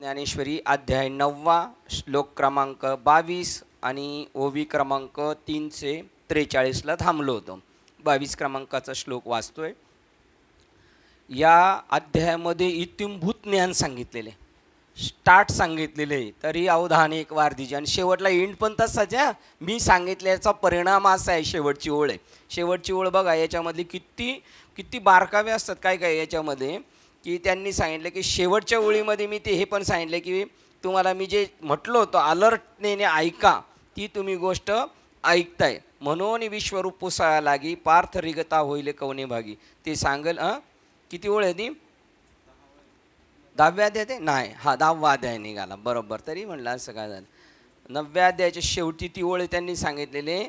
ज्ञानेश्वरी अध्याय 9 श्लोक क्रमांक 22 आणि ओवी क्रमांक 343 ला थांबलो होतो. 22 क्रमांकाचा श्लोक वाचतोय. या अध्यायामध्ये इत्युंभूत ज्ञान सांगितलेले, स्टार्ट सांगितलेले, तरी अवधान एक वार दिजे आणि शेवटला एंड पण तसाच आहे. मी सांगितल्याचा परिणाम असा आहे. शेवटची ओळ आहे. शेवटची ओळ बघा, याच्यामधली किती किती बारकावे असतात काय काय याच्यामध्ये, की त्यांनी सांगितलं की शेवटच्या ओळीमध्ये मी ते हे पण सांगितलं की तुम्हाला मी जे म्हटलं होतं अलर्टनेने ऐका, ती तुम्ही गोष्ट ऐकताय. म्हणून विश्वरूप पुसाया लागी पार्थ रिगता होईल कवने भागी, ते सांगेल. किती ओळ आहे ती? 10व्या अध्याय नाही, हा 10वा अध्याय निघाला बरोबर. तरी म्हणलं असं काय झालं. 9व्या अध्यायाच्या शेवटी ती ओळ त्यांनी सांगितलेले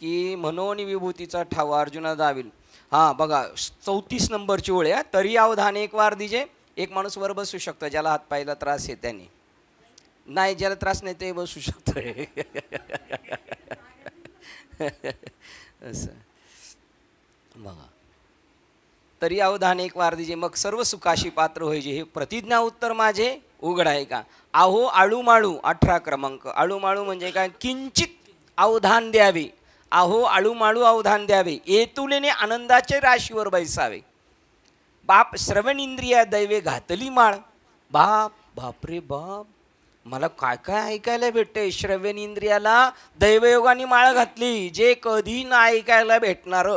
की म्हणून विभूतीचा ठावा अर्जुना दावील. हां बघा, 34 नंबरची ओळ आहे. तरी अवधान एक वार दिजे. एक माणूस वर बसू शकतो ज्याला हात पायला त्रास आहे, त्याने नाही, ज्याला त्रास नाही ते बसू शकतोय. असं बघा, तरी अवधान एक वार दिजे मग सर्व सुखाशी पात्र होईजे, हे प्रतिज्ञा उत्तर माझे उघड आहे का. आहो आळूमाळू 18 क्रमांक. आळूमाळू म्हणजे काय? किंचित अवधान द्यावे. आहो आळूमाळू अवधान द्यावे, येतुलेने आनंदाचे राशीवर बैसावे. बाप श्रवण इंद्रिया दैवे घातली माळ. बाप बापरे बाप, मला काय काय ऐकायला भेटतंय. श्रवण इंद्रियाला दैवयोगाने माळ घातली. जे कधी ना ऐकायला भेटणार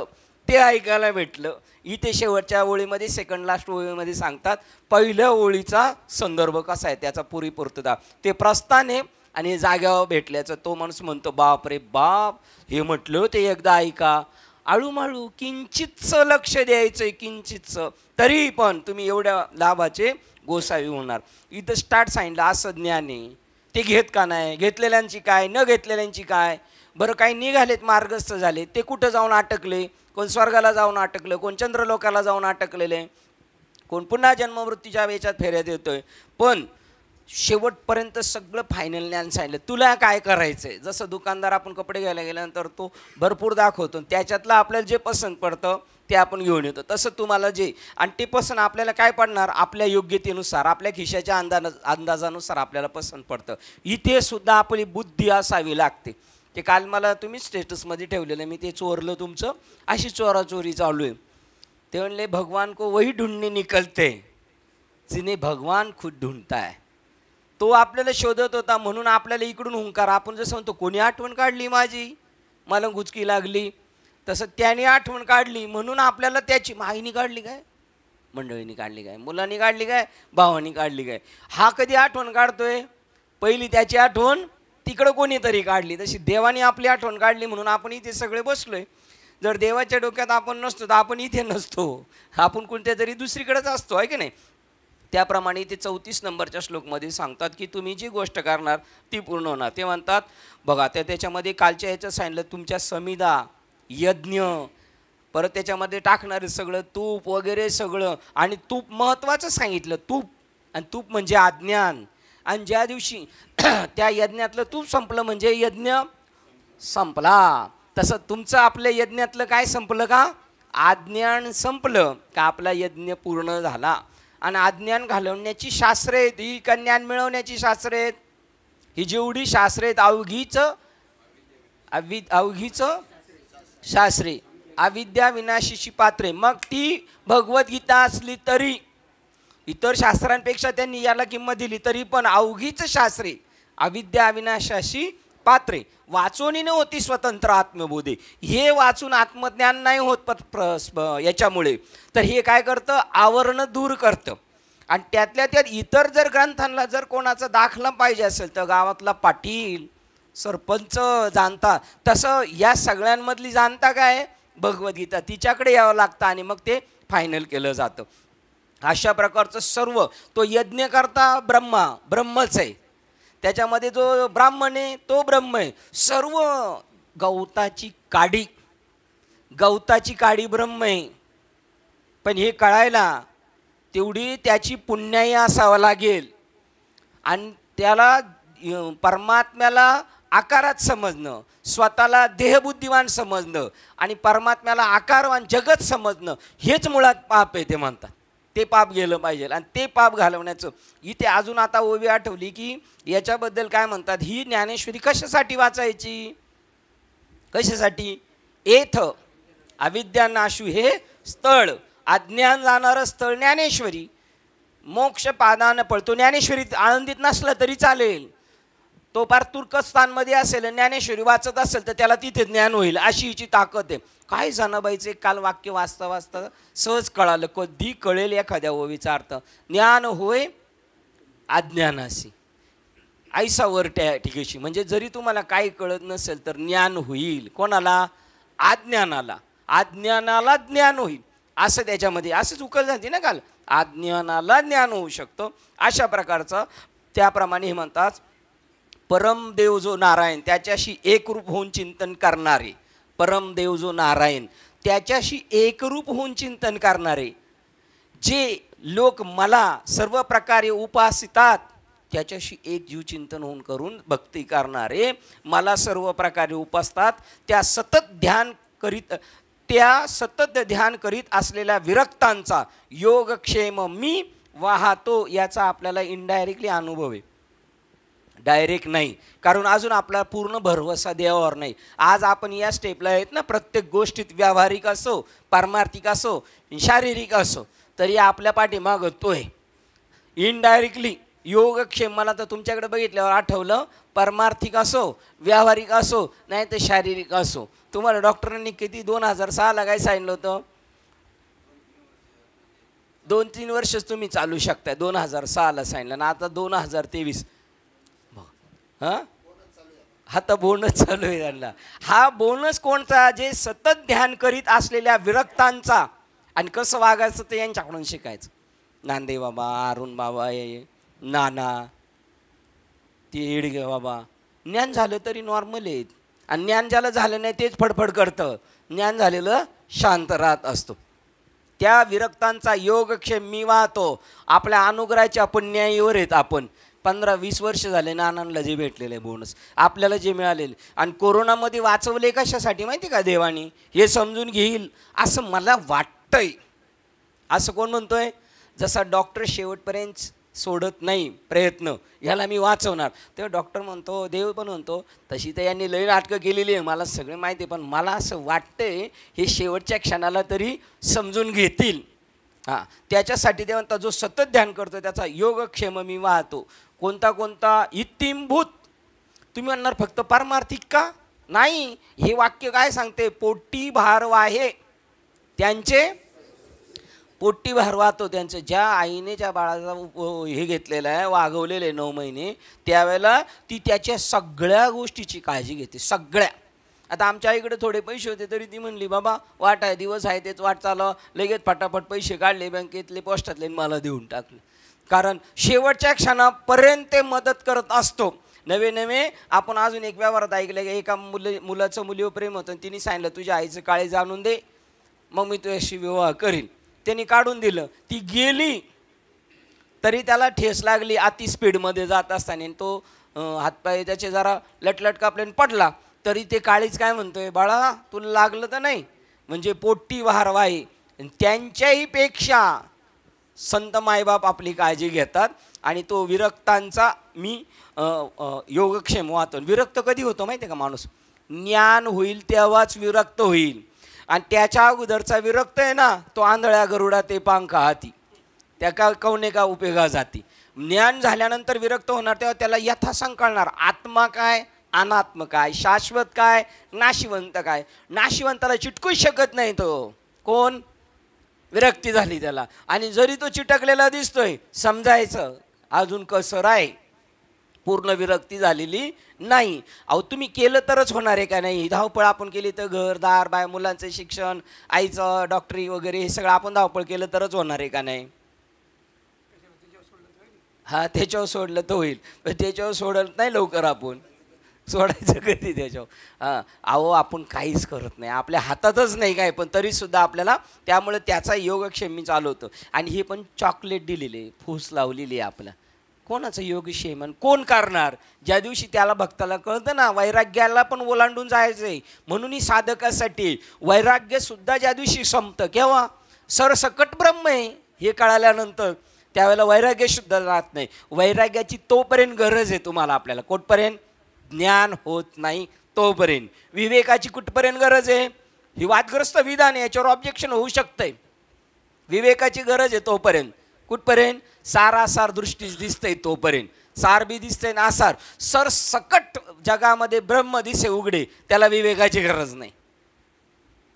ते ऐकायला भेटलं. इथे शेवटच्या ओळीमध्ये, सेकंड लास्ट ओळीमध्ये सांगतात पहिल्या ओळीचा संदर्भ कसा आहे, त्याचा पुरीपूर्तता. ते प्रस्थान आहे आणि जाग्यावर भेटल्याचं. तो माणूस म्हणतो बाप रे बाप, हे म्हटलं ते एकदा ऐका. आळूमाळू किंचितचं लक्ष द्यायचं, किंचितचं, तरी पण तुम्ही एवढ्या लाभाचे गोसावी होणार. इथं स्टार्ट सांगितलं असं ज्ञान आहे. ते घेत का नाही? घेतलेल्यांची काय, न घेतलेल्यांची काय. बरं, काही निघालेत मार्गस्थ झाले, ते कुठं जाऊन अटकले? कोण स्वर्गाला जाऊन अटकलं, कोण चंद्रलोकाला जाऊन अटकलेले, कोण पुन्हा जन्ममृत्यूच्या वेचात फेऱ्यात येतोय. पण शेवटपर्यंत सगळं फायनल ज्ञान सांगितलं. तुला काय करायचं आहे. जसं दुकानदार आपण कपडे घ्यायला गेल्यानंतर तो भरपूर दाखवतो, त्याच्यातलं आपल्याला जे पसंत पडतं ते आपण घेऊन येतो. तसं तुम्हाला जे, आणि ते पसंत आपल्याला काय पडणार, आपल्या योग्यतेनुसार, आपल्या खिशाच्या अंदाजानुसार आपल्याला पसंत पडतं. इथे सुद्धा आपली बुद्धी असावी लागते. ते काल मला तुम्ही स्टेटसमध्ये ठेवलेलं, मी ते चोरलं तुमचं, अशी चोराचोरी चालू आहे. ते म्हणले भगवान को वही ढूंढने निकलते जिने भगवान खुद ढूंढता है. तो आपल्याला शोधत होता म्हणून आपल्याला इकडून हुंकार. आपण जसं म्हणतो कोणी आठवण काढली माझी, मला गुचकी लागली, तसं त्याने आठवण काढली म्हणून आपल्याला त्याची. आईने काढली काय, मंडळीने काढली काय, मुलांनी काढली काय, भावानी काढली काय. हा कधी आठवण काढतोय, पहिली त्याची आठवण तिकडं कोणीतरी काढली. तशी देवाने आपली आठवण काढली म्हणून आपण इथे सगळे बसलोय. जर देवाच्या डोक्यात आपण नसतो तर आपण इथे नसतो, आपण कोणत्या तरी दुसरीकडेच असतो, आहे की नाही. त्याप्रमाणे इथे 34 नंबरच्या श्लोकमध्ये सांगतात की तुम्ही जी गोष्ट करणार ती पूर्ण होणार. ते म्हणतात बघा, त्याच्यामध्ये कालच्या ह्याचं सांगितलं तुमच्या समिधा, यज्ञ, परत त्याच्यामध्ये टाकणारे सगळं तूप वगैरे सगळं. आणि तूप महत्त्वाचं सांगितलं, तूप. आणि तूप म्हणजे अज्ञान. आणि ज्या दिवशी त्या यज्ञातलं तूप संपलं म्हणजे यज्ञ संपला. तसं तुमचं आपल्या यज्ञातलं काय संपलं का, अज्ञान संपलं का आपला यज्ञ पूर्ण झाला. आणि अज्ञान घालवण्याची शास्त्रे आहेत ही, का ज्ञान मिळवण्याची शास्त्रे आहेत ही. जेवढी शास्त्रे आहेत अवघीचं शास्त्रे, अविद्या विनाशीची पात्रे. मग ती भगवद्गीता असली तरी, इतर शास्त्रांपेक्षा त्यांनी याला किंमत दिली, तरी पण अवघीच शास्त्रे, अविद्या अविनाशाशी पात्रे. वाचून होती स्वतंत्र आत्मबोधे. हे वाचून आत्मज्ञान नाही होत याच्यामुळे. तर हे काय करतं, आवरण दूर करतं. आणि त्यातल्या त्यात इतर जर ग्रंथांना जर कोणाचा दाखला पाहिजे असेल तर गावातला पाटील, सरपंच जाणता, तसं या सगळ्यांमधली जाणता काय, भगवद्गीता, तिच्याकडे यावं लागतं आणि मग ते फायनल केलं जातं. अशा प्रकारचं सर्व. तो यज्ञ करता ब्रह्मच आहे. त्याच्यामध्ये जो ब्राह्मण आहे तो ब्रह्म आहे. सर्व गवताची काडी ब्रह्म आहे. पण हे कळायला तेवढी त्याची पुण्याई असावं लागेल. आणि त्याला परमात्म्याला आकारात समजणं, स्वतःला देहबुद्धिवान समजणं आणि परमात्म्याला आकारवान जगत समजणं, हेच मुळात पाप आहे ते म्हणतात. ते पाप गेलं पाहिजे. आणि ते पाप घालवण्याचं इथे अजून आता ओवी आठवली की याच्याबद्दल काय म्हणतात, ही ज्ञानेश्वरी कशासाठी वाचायची, कशासाठी? एथ अविद्यानाशू हे स्थळ, अज्ञान जाणारं स्थळ ज्ञानेश्वरी. मोक्ष पादानं पळतो. ज्ञानेश्वरी आळंदीत नसलं तरी चालेल, तो पार तुर्कस्तानमध्ये असेल ज्ञानेश्वरी वाचत असेल तर त्याला तिथे ज्ञान होईल, अशी हिची ताकद आहे. काय जनाबाईचे काल वाक्य वाचता वाचता सहज कळालं, कधी कळेल एखाद्या ओवीचा अर्थ. ज्ञान होय अज्ञानाशी ऐसा वर ठिकेशी. म्हणजे जरी तुम्हाला काही कळत नसेल तर ज्ञान होईल. कोणाला? अज्ञानाला. अज्ञानाला ज्ञान होईल असं त्याच्यामध्ये असंच उकल झाली ना काल. अज्ञानाला ज्ञान होऊ शकतं अशा प्रकारचं. त्याप्रमाणे हे म्हणतात परमदेव जो नारायण त्याच्याशी एकरूप होऊन चिंतन करणारे, परमदेव जो नारायण त्याच्याशी एकरूप होऊन चिंतन करणारे जे लोक मला सर्व प्रकारे उपासितात, त्याच्याशी एक जीव चिंतन होऊन करून भक्ती करणारे मला सर्व प्रकारे उपासतात, त्या सतत ध्यान करीत असलेल्या विरक्तांचा योगक्षेम मी वाहतो. याचा आपल्याला इनडायरेक्टली अनुभव आहे, डायरेक्ट नाही. कारण अजून आपला पूर्ण भरवसा देवावर नाही. आज आपण या स्टेपला आहेत ना, प्रत्येक गोष्टीत व्यावहारिक असो, पारमार्थिक असो, शारीरिक असो, तरी आपल्या पाठीमागं तो आहे. इनडायरेक्टली योगक्षेम मला तर तुमच्याकडे बघितल्यावर आठवलं, परमार्थिक असो, व्यावहारिक असो, नाही तर शारीरिक असो. तुम्हाला डॉक्टरांनी किती 2006ला काय सांगितलं होतं? 2-3 वर्षच तुम्ही चालू शकता. 2006ला सांगितलं ना, आता 2023. हा तर बोनस चालू आहे त्यांना. हा बोनस कोणता? जे सतत ध्यान करीत असलेल्या विरक्तांचा. आणि कसं वागायचं ते यांच्याकडून शिकायचं. नांदे बाबा, अरुण बाबा, नाना, ते येडगे बाबा. ज्ञान झालं तरी नॉर्मल आहेत, आणि ज्ञान ज्याला झालं नाही तेच फडफड करतं. ज्ञान झालेलं शांत राहत असतो. त्या विरक्तांचा योगक्षेम मी वाहतो. आपल्या अनुग्रहाच्या पुण्याईवर आहेत आपण. 15-20 वर्ष झाले नानांना जे भेटलेलं आहे बोनस, आपल्याला जे मिळालेलं. आणि कोरोनामध्ये वाचवले कशासाठी माहिती का देवानी? हे समजून घेईल असं मला वाटतंय. असं कोण म्हणतोय? जसा डॉक्टर शेवटपर्यंत सोडत नाही प्रयत्न, ह्याला मी वाचवणार, तेव्हा डॉक्टर म्हणतो, देव पण म्हणतो, तशी तर यांनी लई नाटकं केलेली आहे, मला सगळं माहिती आहे, पण मला असं वाटतंय हे शेवटच्या क्षणाला तरी समजून घेतील. हां, त्याच्यासाठी ते म्हणतात जो सतत ध्यान करतो त्याचा योगक्षेम मी वाहतो. कोणता कोणता? इत्तिंभूत. तुम्ही म्हणणार फक्त पारमार्थिक का? नाही, हे वाक्य काय सांगते? पोटी भार वाहे त्यांचे, पोटी भार वाहतो त्यांचं. ज्या आईने ज्या बाळाचा हे घेतलेलं आहे, वागवलेलं आहे 9 महिने, त्यावेळेला ती त्याच्या सगळ्या गोष्टीची काळजी घेते, सगळ्या. आता आमच्या आईकडे थोडे पैसे होते तरी ती म्हणली बाबा वाट आहे, दिवस आहे, तेच वाट चालव. लगेच फटाफट पैसे काढले बँकेतले, पोस्टातले, मला देऊन टाकले. कारण शेवटच्या क्षणापर्यंत मदत करत असतो. नवे आपण अजून एक व्यवहारात ऐकलं की एका मुलाचं मुलीवर प्रेम होतं, तिने सांगितलं तुझ्या आईचं काळे जाणून दे, मग मी तुझ्याशी विवाह करीन. त्यांनी काढून दिलं, ती गेली तरी त्याला ठेस लागली अति स्पीडमध्ये जात असताना. तो हातपाय त्याचे जरा लटलट कापल्याने पडला, तरी ते काळीच काय म्हणतोय, बाळा तुला लागलं तर नाही. म्हणजे पोटी भार वाहे. त्यांच्याही पेक्षा संत मायबाप आपली काळजी घेतात. आणि तो विरक्तांचा मी योगक्षेम वाहतो. विरक्त कधी होतो माहिती आहे का माणूस? ज्ञान होईल तेव्हाच विरक्त होईल. आणि त्याच्या अगोदरचा विरक्त आहे ना, तो आंधळ्या गरुडा ते पांखा हाती, त्या का कवने का उपयोगा जाती. ज्ञान झाल्यानंतर विरक्त होणार तेव्हा त्याला यथासंग कळणार आत्मा काय, अनात्म काय, शाश्वत काय, नाशिवंत काय. नाशिवंताला चिटकूच शकत नाही तो. कोण? विरक्ती झाली त्याला. आणि जरी तो चिटकलेला दिसतोय, समजायचं अजून कसर आहे, पूर्ण विरक्ती झालेली नाही. अहो तुम्ही केलं तरच होणार आहे का नाही? धावपळ आपण केली तर घर दार बाय, मुलांचं शिक्षण, आईचं डॉक्टरी वगैरे हे सगळं आपण धावपळ केलं तरच होणार आहे का नाही? हा, त्याच्यावर सोडलं तर होईल, पण त्याच्यावर सोडत नाही लवकर. आपण सोडायचं कधी त्याच्यावर? हां, अहो आपण काहीच करत नाही, आपल्या हातातच नाही काय, पण तरीसुद्धा आपल्याला त्यामुळे त्याचा योगक्षेम मी चालवतो. आणि हे पण चॉकलेट दिलेले, फूस लावलेली आहे आपल्या. कोणाचं योगक्षेम आणि कोण करणार? ज्या दिवशी त्याला भक्ताला कळतं ना वैराग्याला पण ओलांडून जायचं आहे, म्हणून ही साधकासाठी वैराग्यसुद्धा ज्या दिवशी संपतं, केव्हा? सरसकट ब्रह्म आहे हे कळाल्यानंतर त्यावेळेला वैराग्य शुद्ध राहत नाही. वैराग्याची तोपर्यंत गरज आहे तुम्हाला, आपल्याला कुठपर्यंत ज्ञान होत नाही तोपर्यंत. विवेकाची कुठपर्यंत गरज आहे? ही वादग्रस्त विधान आहे, याच्यावर ऑब्जेक्शन होऊ शकतंय. विवेकाची गरज आहे तोपर्यंत कुठपर्यंत? सारासार दृष्टी दिसतंय तोपर्यंत. सार बी दिसतंय ना आसार, सरसकट जगामध्ये ब्रह्म दिसे उघडे, त्याला विवेकाची गरज नाही.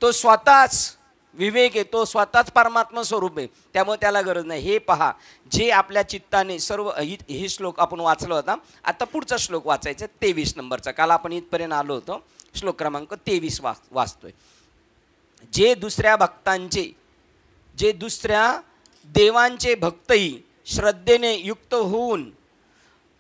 तो स्वतःच विवेक आहे, तो स्वतःच परमात्मा स्वरूप आहे, त्यामुळे त्याला गरज नाही. हे पहा, जे आपल्या चित्ताने सर्व हे श्लोक आपण वाचला होता. आता पुढचा श्लोक वाचायचा 23 नंबरचा. काल आपण इथपर्यंत आलो होतो, श्लोक क्रमांक 23 वाचतोय. जे दुसऱ्या भक्तांचे, जे दुसऱ्या देवांचे भक्तही श्रद्धेने युक्त होऊन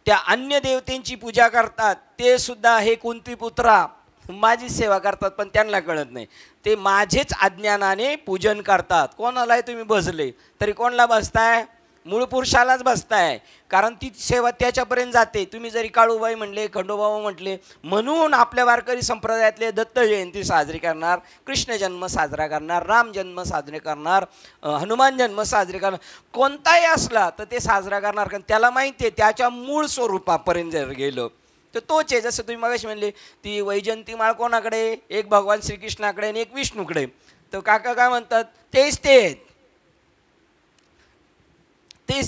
त्या अन्य देवतेंची पूजा करतात, ते सुद्धा हे कुंती पुत्रा माझी सेवा करतात, पण त्यांना कळत नाही. ते माझेच अज्ञानाने पूजन करतात. कोणालाही तुम्ही बसले तरी कोणाला बसताय? मूळ पुरुषालाच बसताय, कारण ती सेवा त्याच्यापर्यंत जाते. तुम्ही जरी काळूबाई म्हटले, खंडोबाबा म्हटले, म्हणून आपल्या वारकरी संप्रदायातले दत्त जयंती साजरी करणार, कृष्ण जन्म साजरा करणार, राम जन्म साजरे करणार, हनुमान जन्म साजरे करणार, कोणताही असला तर ते साजरा करणार. कारण त्याला माहिती आहे त्याच्या मूळ स्वरूपापर्यंत जर गेलो तर तोच आहे. जसं तुम्ही मगाशी म्हणले ती वैजयंती माळ कोणाकडे? एक भगवान श्रीकृष्णाकडे आणि एक विष्णूकडे. तर काका काय म्हणतात? तेच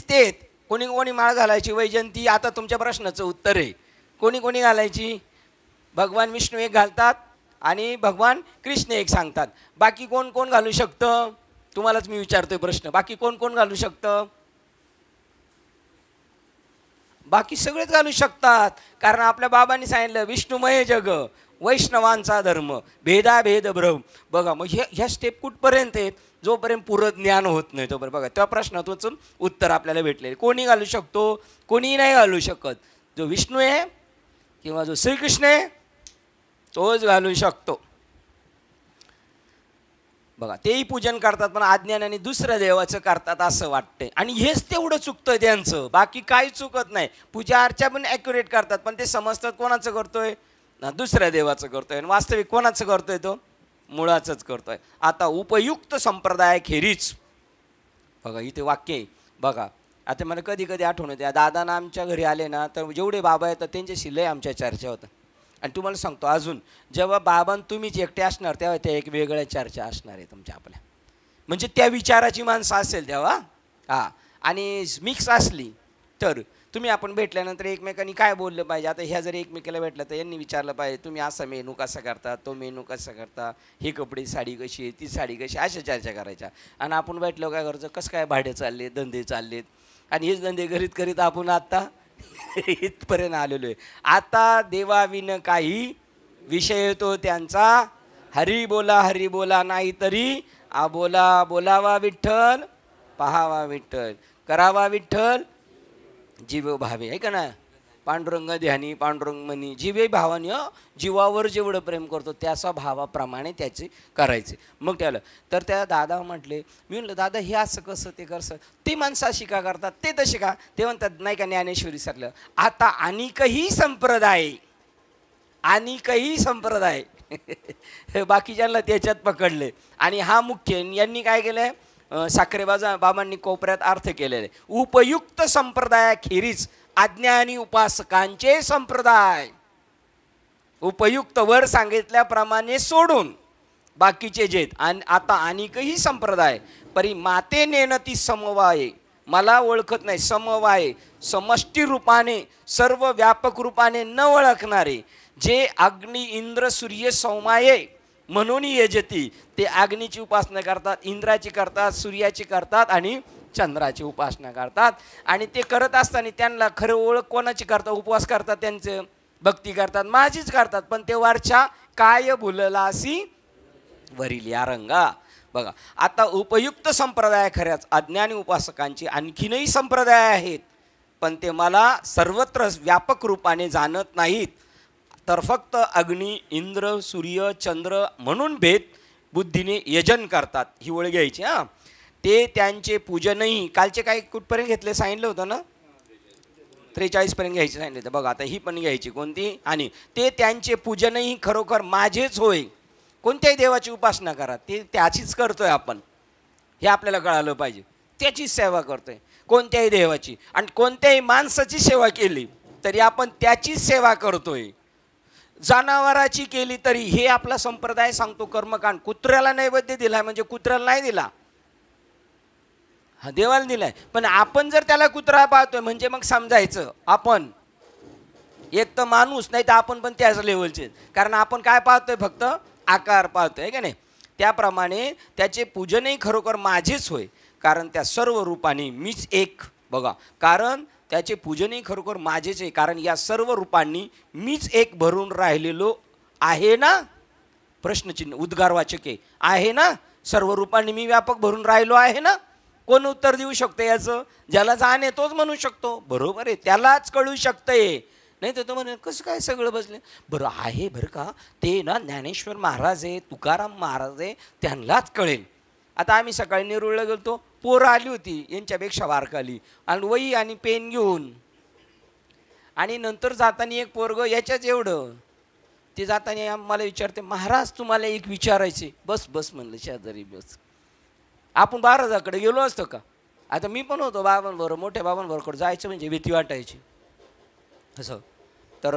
तेच कोणी कोणी माळ घालायची वैजयंती? आता तुमच्या प्रश्नाचं उत्तर आहे. कोणी कोणी घालायची? भगवान विष्णू एक घालतात आणि भगवान कृष्ण एक सांगतात. बाकी कोण कोण घालू शकतं? तुम्हालाच मी विचारतोय प्रश्न. बाकी कोण कोण घालू शकतं? बाकी सगळेच घालू शकतात, कारण आपल्या बाबांनी सांगितलं विष्णुमय जग वैष्णवांचा धर्म भेदाभेद भ्रम. बघा मग ह्या स्टेप कुठपर्यंत आहेत? जोपर्यंत पुरं ज्ञान होत नाही तोपर्यंत. बघा त्या प्रश्नातून उत्तर आपल्याला भेटले. कोणी घालू शकतो? कोणीही नाही घालू शकत. जो विष्णू आहे किंवा जो श्रीकृष्ण आहे तोच घालू शकतो. बघा तेही पूजन करतात, पण अज्ञानाने दुसऱ्या देवाचं करतात असं वाटतंय. आणि हेच तेवढं चुकतं त्यांचं, बाकी काही चुकत नाही. पूजा अर्चा पण ॲक्युरेट करतात, पण ते समजतात कोणाचं करतोय? दुसऱ्या देवाचं करतोय. आणि वास्तविक कोणाचं करतोय? तो मुळाचंच करतोय. आता उपयुक्त संप्रदाय खेरीज, बघा इथे वाक्य आहे बघा. आता मला कधी कधी आठवण येते, दादांना आमच्या घरी आले ना तर जेवढे बाबा येतात त्यांच्याशी लय आमच्या चर्चा होतात. आणि तुम्हाला सांगतो अजून, जेव्हा बाबां तुम्हीच एकटे असणार तेव्हा त्या एक वेगळ्या चर्चा असणार आहे तुमच्या आपल्या. म्हणजे त्या विचाराची माणसं असेल तेव्हा हां, आणि मिक्स असली तर तुम्ही आपण भेटल्यानंतर एकमेकांनी काय बोललं पाहिजे. आता ह्या जर एकमेकाला भेटलं तर यांनी विचारलं पाहिजे तुम्ही असा मेनू कसा करता, तो मेनू कसा करता, हे कपडे साडी कशी आहे, ती साडी कशी, अशा चर्चा करायच्या. आणि आपण भेटलो काय करायचं, कसं काय भाडे चालले, धंदे चाललेत, आणि हेच धंदे करीत आपण आत्ता इथपर्यंत आलेलो आहे. आता देवाविन काही विषय येतो त्यांचा, हरी बोला नाही तरी बोला. बोलावा विठ्ठल, पहावा विठ्ठल, करावा विठ्ठल, जीव भावे. आहे का ना? पांडुरंग ध्यानी पांडुरंग मनी, जीवे भावानी. जीवावर जेवढं प्रेम करतो त्याचा भावाप्रमाणे त्याचे करायचे. मग त्याला तर त्या दादा म्हटले, मी म्हटलं दादा हे असं कसं, ते कसं, ते माणसं अशी का करतात, ते तसे का? ते म्हणतात नाही का ज्ञानेश्वरी सरलं. आता अनेकही संप्रदाय बाकीच्यांना त्याच्यात पकडले. आणि हा मुख्य यांनी काय केलंय, साखरेबाजा बाबांनी कोपऱ्यात अर्थ केलेले. उपयुक्त संप्रदायाखेरीज अज्ञानी उपासकांचे संप्रदाय. उपयुक्त वर सांगितल्याप्रमाणे सोडून बाकीचे जेत. आणि आता अनेकही संप्रदाय परी माते नेनती समवाये, मला ओळखत नाही, समवाये समष्टी रूपाने सर्व व्यापक रूपाने न ओळखणारे, जे अग्नी इंद्र सूर्य सौमाये म्हणून यजती, ते अग्नीची उपासना करतात, इंद्राची करतात, सूर्याची करतात आणि चंद्राची उपासना करतात. आणि ते करत असताना त्यांना खरं ओळख कोणाची करतात? उपवास करतात, त्यांचं भक्ती करतात, माझीच करतात, पण ते वरच्या काय भुललासी वरील या रंगा. बघा आता उपयुक्त संप्रदाय खऱ्याच अज्ञानी उपासकांची आणखीनही संप्रदाय आहेत, पण ते मला सर्वत्र व्यापक रूपाने जाणत नाहीत. तर फक्त अग्नी इंद्र सूर्य चंद्र म्हणून भेद बुद्धीने यजन करतात. ही ओळ घ्यायची हां. ते त्यांचे पूजनही कालचे काय कुठपर्यंत घेतले सांगितलं होतं ना, 43 पर्यंत घ्यायचे सांगितले होते. बघा आता ही पण घ्यायची कोणती. आणि ते त्यांचे पूजनही खरोखर माझेच होय. कोणत्याही देवाची उपासना करा, ते त्याचीच करतोय आपण, हे आपल्याला कळालं पाहिजे. त्याची सेवा करतोय, कोणत्याही देवाची. आणि कोणत्याही माणसाची सेवा केली तरी आपण त्याचीच सेवा करतोय. जनावराची केली तरी, हे आपला संप्रदाय सांगतो कर्मकांड. कुत्र्याला नैवेद्य दिलाय म्हणजे कुत्र्याला नाही दिला, हा देवाला दिलाय. पण आपण जर त्याला कुत्रा पाहतोय म्हणजे मग समजायचं आपण एक तर माणूस नाही तर आपण पण त्याच लेवलचे. कारण आपण काय पाहतोय, फक्त आकार पाहतोय का नाही. त्याप्रमाणे त्याचे पूजनही खरोखर माझेच होय, कारण त्या सर्व रूपांनी मीच एक. बघा, कारण त्याचे पूजनही खरोखर माझेच आहे, कारण या सर्व रूपांनी मीच एक भरून राहिलेलो आहे ना. प्रश्नचिन्ह, उद्गारवाचक आहे ना. सर्व रूपांनी मी व्यापक भरून राहिलो आहे ना. कोण उत्तर देऊ शकतं याचं? ज्याला जाणे तोच म्हणू शकतो. बरोबर आहे, त्यालाच कळू शकतंय. नाही तर तो म्हणे कसं काय सगळं बसले. बरं आहे, बरं का, ते ना ज्ञानेश्वर महाराज आहे, तुकाराम महाराज आहे, त्यांनाच कळेल. आता आम्ही सकाळी नेरूळला गेलतो, पोरं आली होती यांच्यापेक्षा बारकाली, आणि वही आणि पेन घेऊन. आणि नंतर जाताना एक पोरग याच्याच एवढं, ते जाताना मला विचारते, महाराज तुम्हाला एक विचारायचे. बस बस म्हणलं, शेजारी बस. आपण बाराजाकडे गेलो असतो का? आता मी पण होतो बाबांबरोबर, मोठ्या बाबांबरोबर जायचं म्हणजे भीती वाटायची असं. तर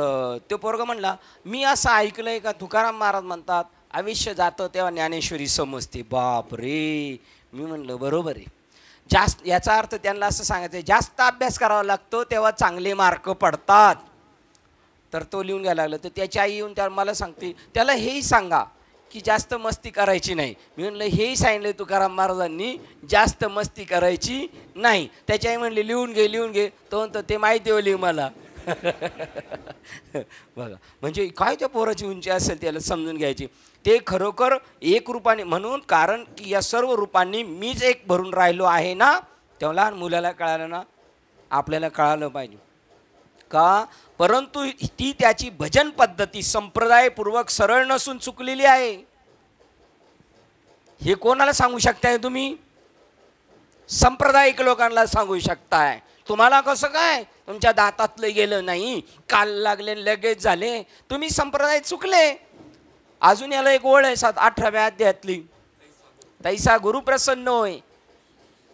तो पोरग म्हणला, मी असं ऐकलंय का तुकाराम महाराज म्हणतात आयुष्य जातं तेव्हा ज्ञानेश्वरी समजते. बाप रे. मी म्हणलं बरोबर आहे. जास्त, याचा अर्थ त्यांना असं सांगायचं आहे, जास्त अभ्यास करावा लागतो तेव्हा चांगले मार्क पडतात. तर तो लिहून घ्यायला लागला. तर त्याची आई येऊन त्या मला सांगते, त्याला हेही सांगा की जास्त मस्ती करायची नाही. मी म्हणलं हेही सांगितलं तुकाराम महाराजांनी, जास्त मस्ती करायची नाही. त्याची आई म्हणली लिहून घे लिहून घे. तो म्हणतो ते माहिती होली मला. बघा, म्हणजे काय त्या पोराची उंची असेल त्याला समजून घ्यायची. ते खरोखर एक रूपाने, म्हणून कारण की या सर्व रूपांनी मीच एक भरून राहिलो आहे ना. तेव्हा लहान मुलाला कळालं ना, आपल्याला कळालं पाहिजे का. परंतु ती त्याची भजन पद्धती संप्रदायपूर्वक सरळ नसून चुकलेली आहे. हे कोणाला सांगू शकताय तुम्ही? सांप्रदायिक लोकांना सांगू शकताय. तुम्हाला कसं काय, तुमच्या दातातलं गेलं नाही, काल लागले लगेच झाले, तुम्ही संप्रदाय चुकले. अजून याला एक ओळ आहे 18व्या अध्यायातली, तैसा गुरु प्रसन्न होय.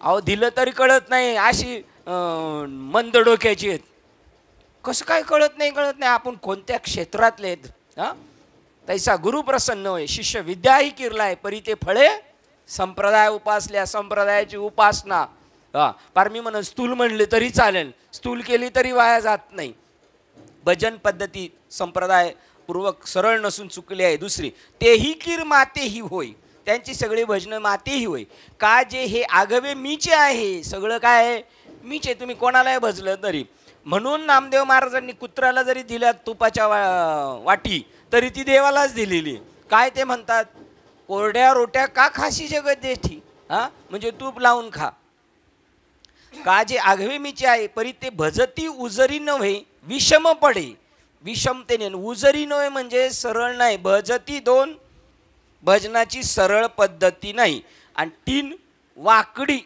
अहो दिलं तरी कळत नाही, अशी मंद डोक्याची आहेत. कसं काय कळत नाही? कळत नाही आपण कोणत्या क्षेत्रातले आहेत. हां, तैसा गुरु प्रसन्न होय, शिष्य विद्याही किरलाय, परी ते फळे संप्रदाय उपासल्या. संप्रदायाची उपासना, हां, पार मी म्हणून स्थूल म्हणले तरी चालेल, स्थूल केली तरी वाया जात नाही. भजन पद्धती संप्रदाय पूर्वक सरळ नसून चुकली आहे. दुसरी, तेही कीर मातेही होय, त्यांची सगळी भजनं मातेही होय. का जे हे आगवे मीचे आहे, सगळं काय आहे मीचे. तुम्ही कोणालाही भजलं तरी. म्हणून नामदेव महाराजांनी कुत्र्याला जरी दिल्या तुपाच्या वाटी तरी ती देवालाच दिलेली. काय ते म्हणतात, कोरड्या रोट्या का खाशी जगत देठी. हां, म्हणजे तूप लावून खा. का जे आघवे मीचे आहे, परी ते भजती उजरी नव्हे विषम पडे. विषमतेने, उजरी नव्हे म्हणजे सरळ नाही. भजती दोन, भजनाची सरळ पद्धती नाही. आणि तीन, वाकडी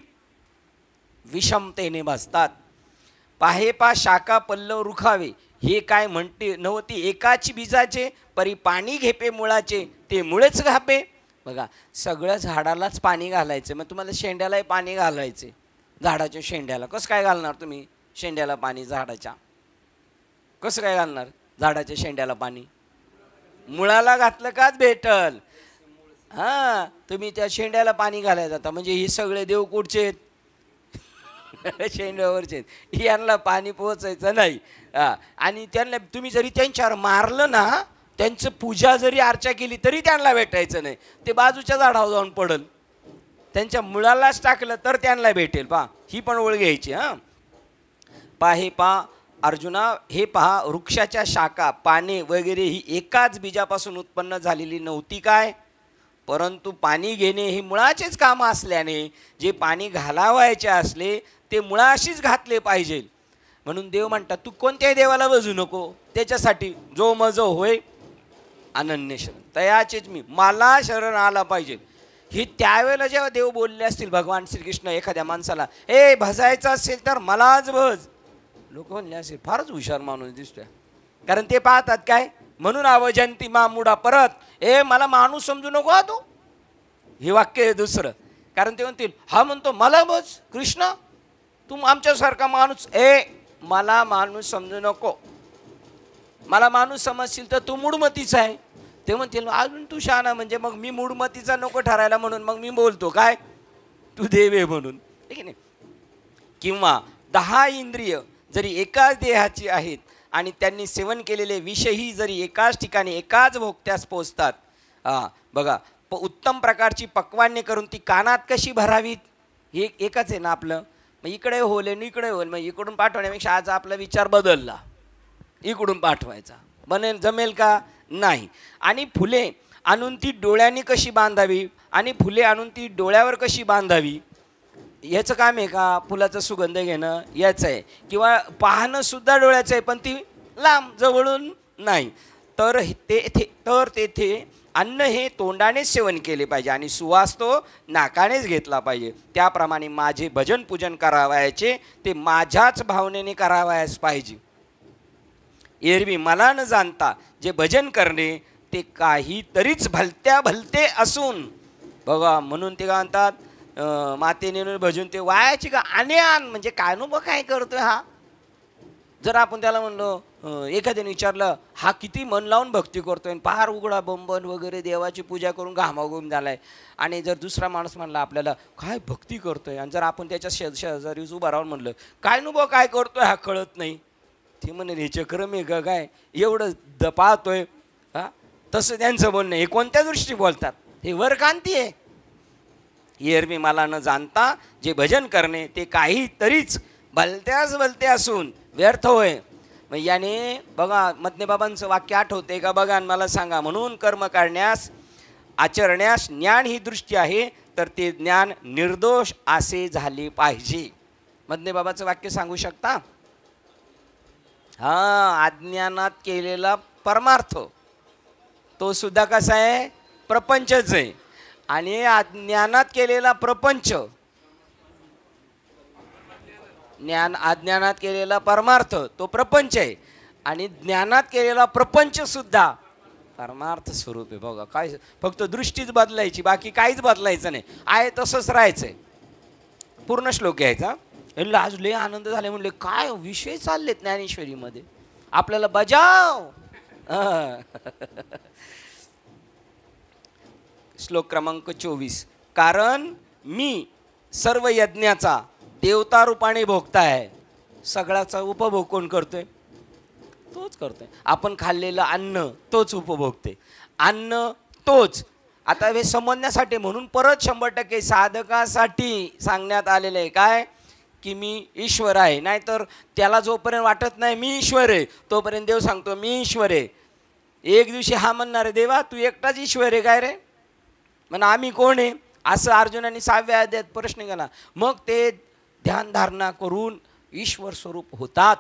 विषमतेने बसतात. पाहे पा शाखा पल्लव रुखावे, हे काय म्हणते नव्हती एकाची बीजाचे, परी पाणी घेपे मुळाचे, ते मुळेच घापे. बघा, सगळ्या झाडालाच पाणी घालायचं. मग तुम्हाला शेंड्यालाही पाणी घालायचे. झाडाच्या शेंड्याला कसं काय घालणार तुम्ही? शेंड्याला पाणी झाडाच्या कसं काय घालणार? झाडाच्या शेंड्याला पाणी मुळाला घातलं काच भेटल. हां, तुम्ही त्या शेंड्याला पाणी घालायला जाता म्हणजे हे सगळे देव कुठचे आहेत? शेंड्यावरचे आहेत. यांना पाणी पोचायचं नाही. हां, आणि त्यांना तुम्ही जरी त्यांच्यावर मारलं ना, त्यांचं पूजा जरी अर्चा केली तरी त्यांना भेटायचं नाही. ते बाजूच्या झाडावर जाऊन पडल. त्यांच्या मुळालाच टाकलं तर त्यांना भेटेल. पहा, ही पण ओळ घ्यायची. हां, हे पहा अर्जुना, हे पहा, वृक्षाच्या शाखा पाने वगैरे ही एकाच बीजापासून उत्पन्न झालेली नव्हती काय, परंतु पाणी घेणे हे मुळाचेच काम असल्याने जे पाणी घालावायचे असले ते मुळाशीच घातले पाहिजे. म्हणून देव म्हणतात तू कोणत्याही देवाला बजू नको, त्याच्यासाठी जो मज होय अनन्य शरण, तयाचेच मी, मला शरण आला पाहिजे. ही त्यावेळेला जेव्हा देव बोलले असतील भगवान श्रीकृष्ण एखाद्या माणसाला, ए भजायचं असेल तर मलाच भज, लोक म्हणले असेल फारच हुशार माणूस दिसतोय. कारण ते पाहतात काय, म्हणून अवजंती मामुडा परत, ए मला माणूस समजू नको हा तू. हे वाक्य आहे दुसरं. कारण ते म्हणतील हा म्हणतो मला बस कृष्ण, तू आमच्यासारखा माणूस, मला माणूस समजू नको, मला माणूस समजशील तर तू मूढमतीचा आहे. ते म्हणतील अजून तू शहाणा, म्हणजे मग मी मूढमतीचा नको ठरायला म्हणून मग मी बोलतो काय तू देव आहे म्हणून, ठीक आहे नाही. किंवा 10 इंद्रिय जरी एकाच देहाची आहेत आणि त्यांनी सेवन केलेले विषयही जरी एकाच ठिकाणी एकाच भोगत्यास पोचतात. बघा उत्तम प्रकारची पक्वान्य करून ती कानात कशी भरावीत, हे एकच आहे ना आपलं. मग इकडे होले आणि इकडे होल, मग इकडून पाठवण्यापेक्षा आज आपला विचार बदलला, इकडून पाठवायचा, बनेल जमेल का नाही. आणि फुले आणून ती डोळ्यांनी कशी बांधावी आणि फुले आणून ती डोळ्यावर कशी बांधावी, याचं काम आहे का फुलाचा सुगंध घेणं याचं आहे. किंवा पाहणं सुद्धा डोळ्याचं आहे पण ती लांब जवळून नाही. तर तेथे अन्न हे तोंडानेच सेवन केले पाहिजे आणि सुवास तो नाकानेच घेतला पाहिजे. त्याप्रमाणे माझे भजन पूजन करावयाचे ते माझ्याच भावनेने करावयास पाहिजे. एरवी मला न जाणता जे भजन करणे ते काहीतरीच भलते असून, बघा म्हणून ते काय म्हणतात मातेने भजून ते वायाची का आण, म्हणजे काय नु काय करतोय हा. जर आपण त्याला म्हणलो एखाद्याने विचारलं हा किती मन लावून भक्ती करतोय, पहार उघडा बंबन वगैरे देवाची पूजा करून घामाघूम झालाय, आणि जर दुसरा माणूस म्हणला आपल्याला काय भक्ती करतोय, आणि जर आपण त्याच्या शेजारी उभा राहून म्हणलं काय नु काय करतोय हा कळत नाही, ते म्हणे हे चक्रम आहे का काय एवढं पाहतोय. हा तसं त्यांचं बोलणं. हे कोणत्या दृष्टी बोलतात, हे वरकांती आहे. एरवी मला न जाणता जे भजन करणे ते काहीतरीच भलते असून व्यर्थ होय. मग याने बघा मज्ञबाबांचं वाक्य आठवते का बघा मला सांगा. म्हणून कर्म करण्यास आचरण्यास ज्ञान ही दृष्टी आहे तर ते ज्ञान निर्दोष असे झाले पाहिजे. मज्ञबाबाचं वाक्य सांगू शकता. अज्ञानात केलेला परमार्थ तो सुद्धा कसा आहे प्रपंचच आहे, आणि अज्ञानात केलेला प्रपंच अज्ञानात केलेला परमार्थ तो प्रपंच आहे, आणि ज्ञानात केलेला प्रपंच सुद्धा परमार्थ स्वरूप आहे. बघा काय फक्त दृष्टीच बदलायची, बाकी काहीच बदलायचं नाही, आहे तसंच राहायचंय. पूर्ण श्लोक घ्यायचा. आज लय आनंद झाले म्हणले काय विषय चाललेत ज्ञानेश्वरीमध्ये आपल्याला बजाव. श्लोक क्रमांक 24. कारण मी सर्व यज्ञाचा देवता रूपाने भोगता आहे. सगळ्याचा उपभोग कोण करतोय, तोच करतोय. आपण खाल्लेलं अन्न तोच उपभोगते, अन्न तोच. आता हे समजण्यासाठी म्हणून परत 100% साधकासाठी सांगण्यात आलेलं आहे काय की मी ईश्वर आहे. नाहीतर त्याला जोपर्यंत वाटत नाही मी ईश्वर आहे तोपर्यंत देव सांगतो मी ईश्वर आहे. एक दिवशी हा म्हणणार आहे देवा तू एकटाच ईश्वर आहे काय रे, म्हणा आम्ही कोण आहे, असं अर्जुनाने 6व्या अध्यायात प्रश्न केला. मग ते ध्यानधारणा करून ईश्वर स्वरूप होतात.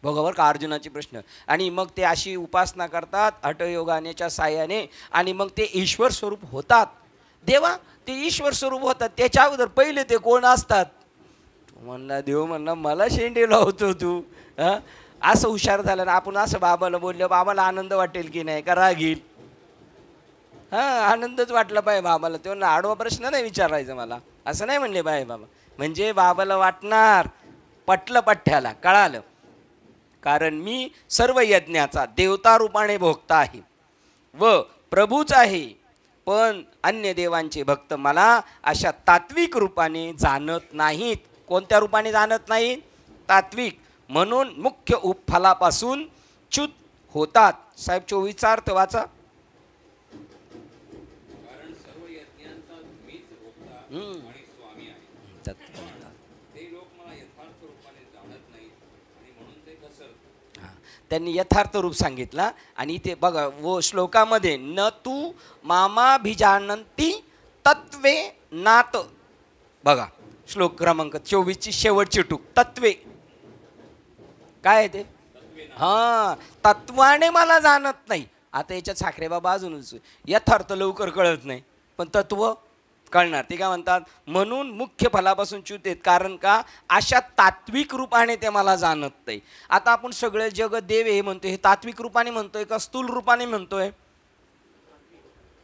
बघा का अर्जुनाचे प्रश्न. आणि मग ते अशी उपासना करतात हठयोगानेच्या साह्याने, आणि मग ते ईश्वर स्वरूप होतात. देवा ते ईश्वर स्वरूप होतात, त्याच्या अगोदर पहिले ते कोण असतात. म्हणला देव म्हणला मला शेंडे लावतो तू. असं हुशार झालं ना आपण असं बाबाला बोललं बाबाला आनंद वाटेल की नाही का राग येईल. आनंदच वाटला पाहिजे बाबाला. तेव्हा आडवा प्रश्न नाही विचारायचं मला, असं नाही म्हणले बाय बाबा. म्हणजे बाबाला वाटणार पटलं पठ्ठ्याला कळालं. कारण मी सर्व यज्ञाचा देवता रूपाने भोगता आहे व प्रभूच आहे, पण अन्य देवांचे भक्त मला अशा तात्विक रूपाने जाणत नाहीत. कोणत्या रूपाने जाणत नाहीत, तात्विक. म्हणून मुख्य उपफलापासून च्युत होतात. साहेब 24चा अर्थ वाचा. कारण सर्व यज्ञांचा मीच भोगता आणि स्वामी आहे. ते लोक मला यथार्थ रूपाने जाणत नाहीत आणि म्हणून ते घसरतात. त्यांनी यथार्थ रूप सांगितला. आणि ते बघा वो श्लोकामध्ये न तू मामाभिजानंती तत्वे नात. बघा श्लोक क्रमांक 24ची शेवटची टूक तत्वे काय आहे ते. तत्वाने मला जाणत नाही. आता याच्यात साखरे बाबा अजूनच यथार्थ लवकर कळत नाही पण तत्व कळणार. ते काय म्हणतात म्हणून मुख्य फलापासून च्युत आहेत. कारण का अशा तात्विक रूपाने ते मला जाणत नाही. आता आपण सगळे जगत देव हे म्हणतोय, हे तात्विक रूपाने म्हणतोय का स्थूल रूपाने म्हणतोय.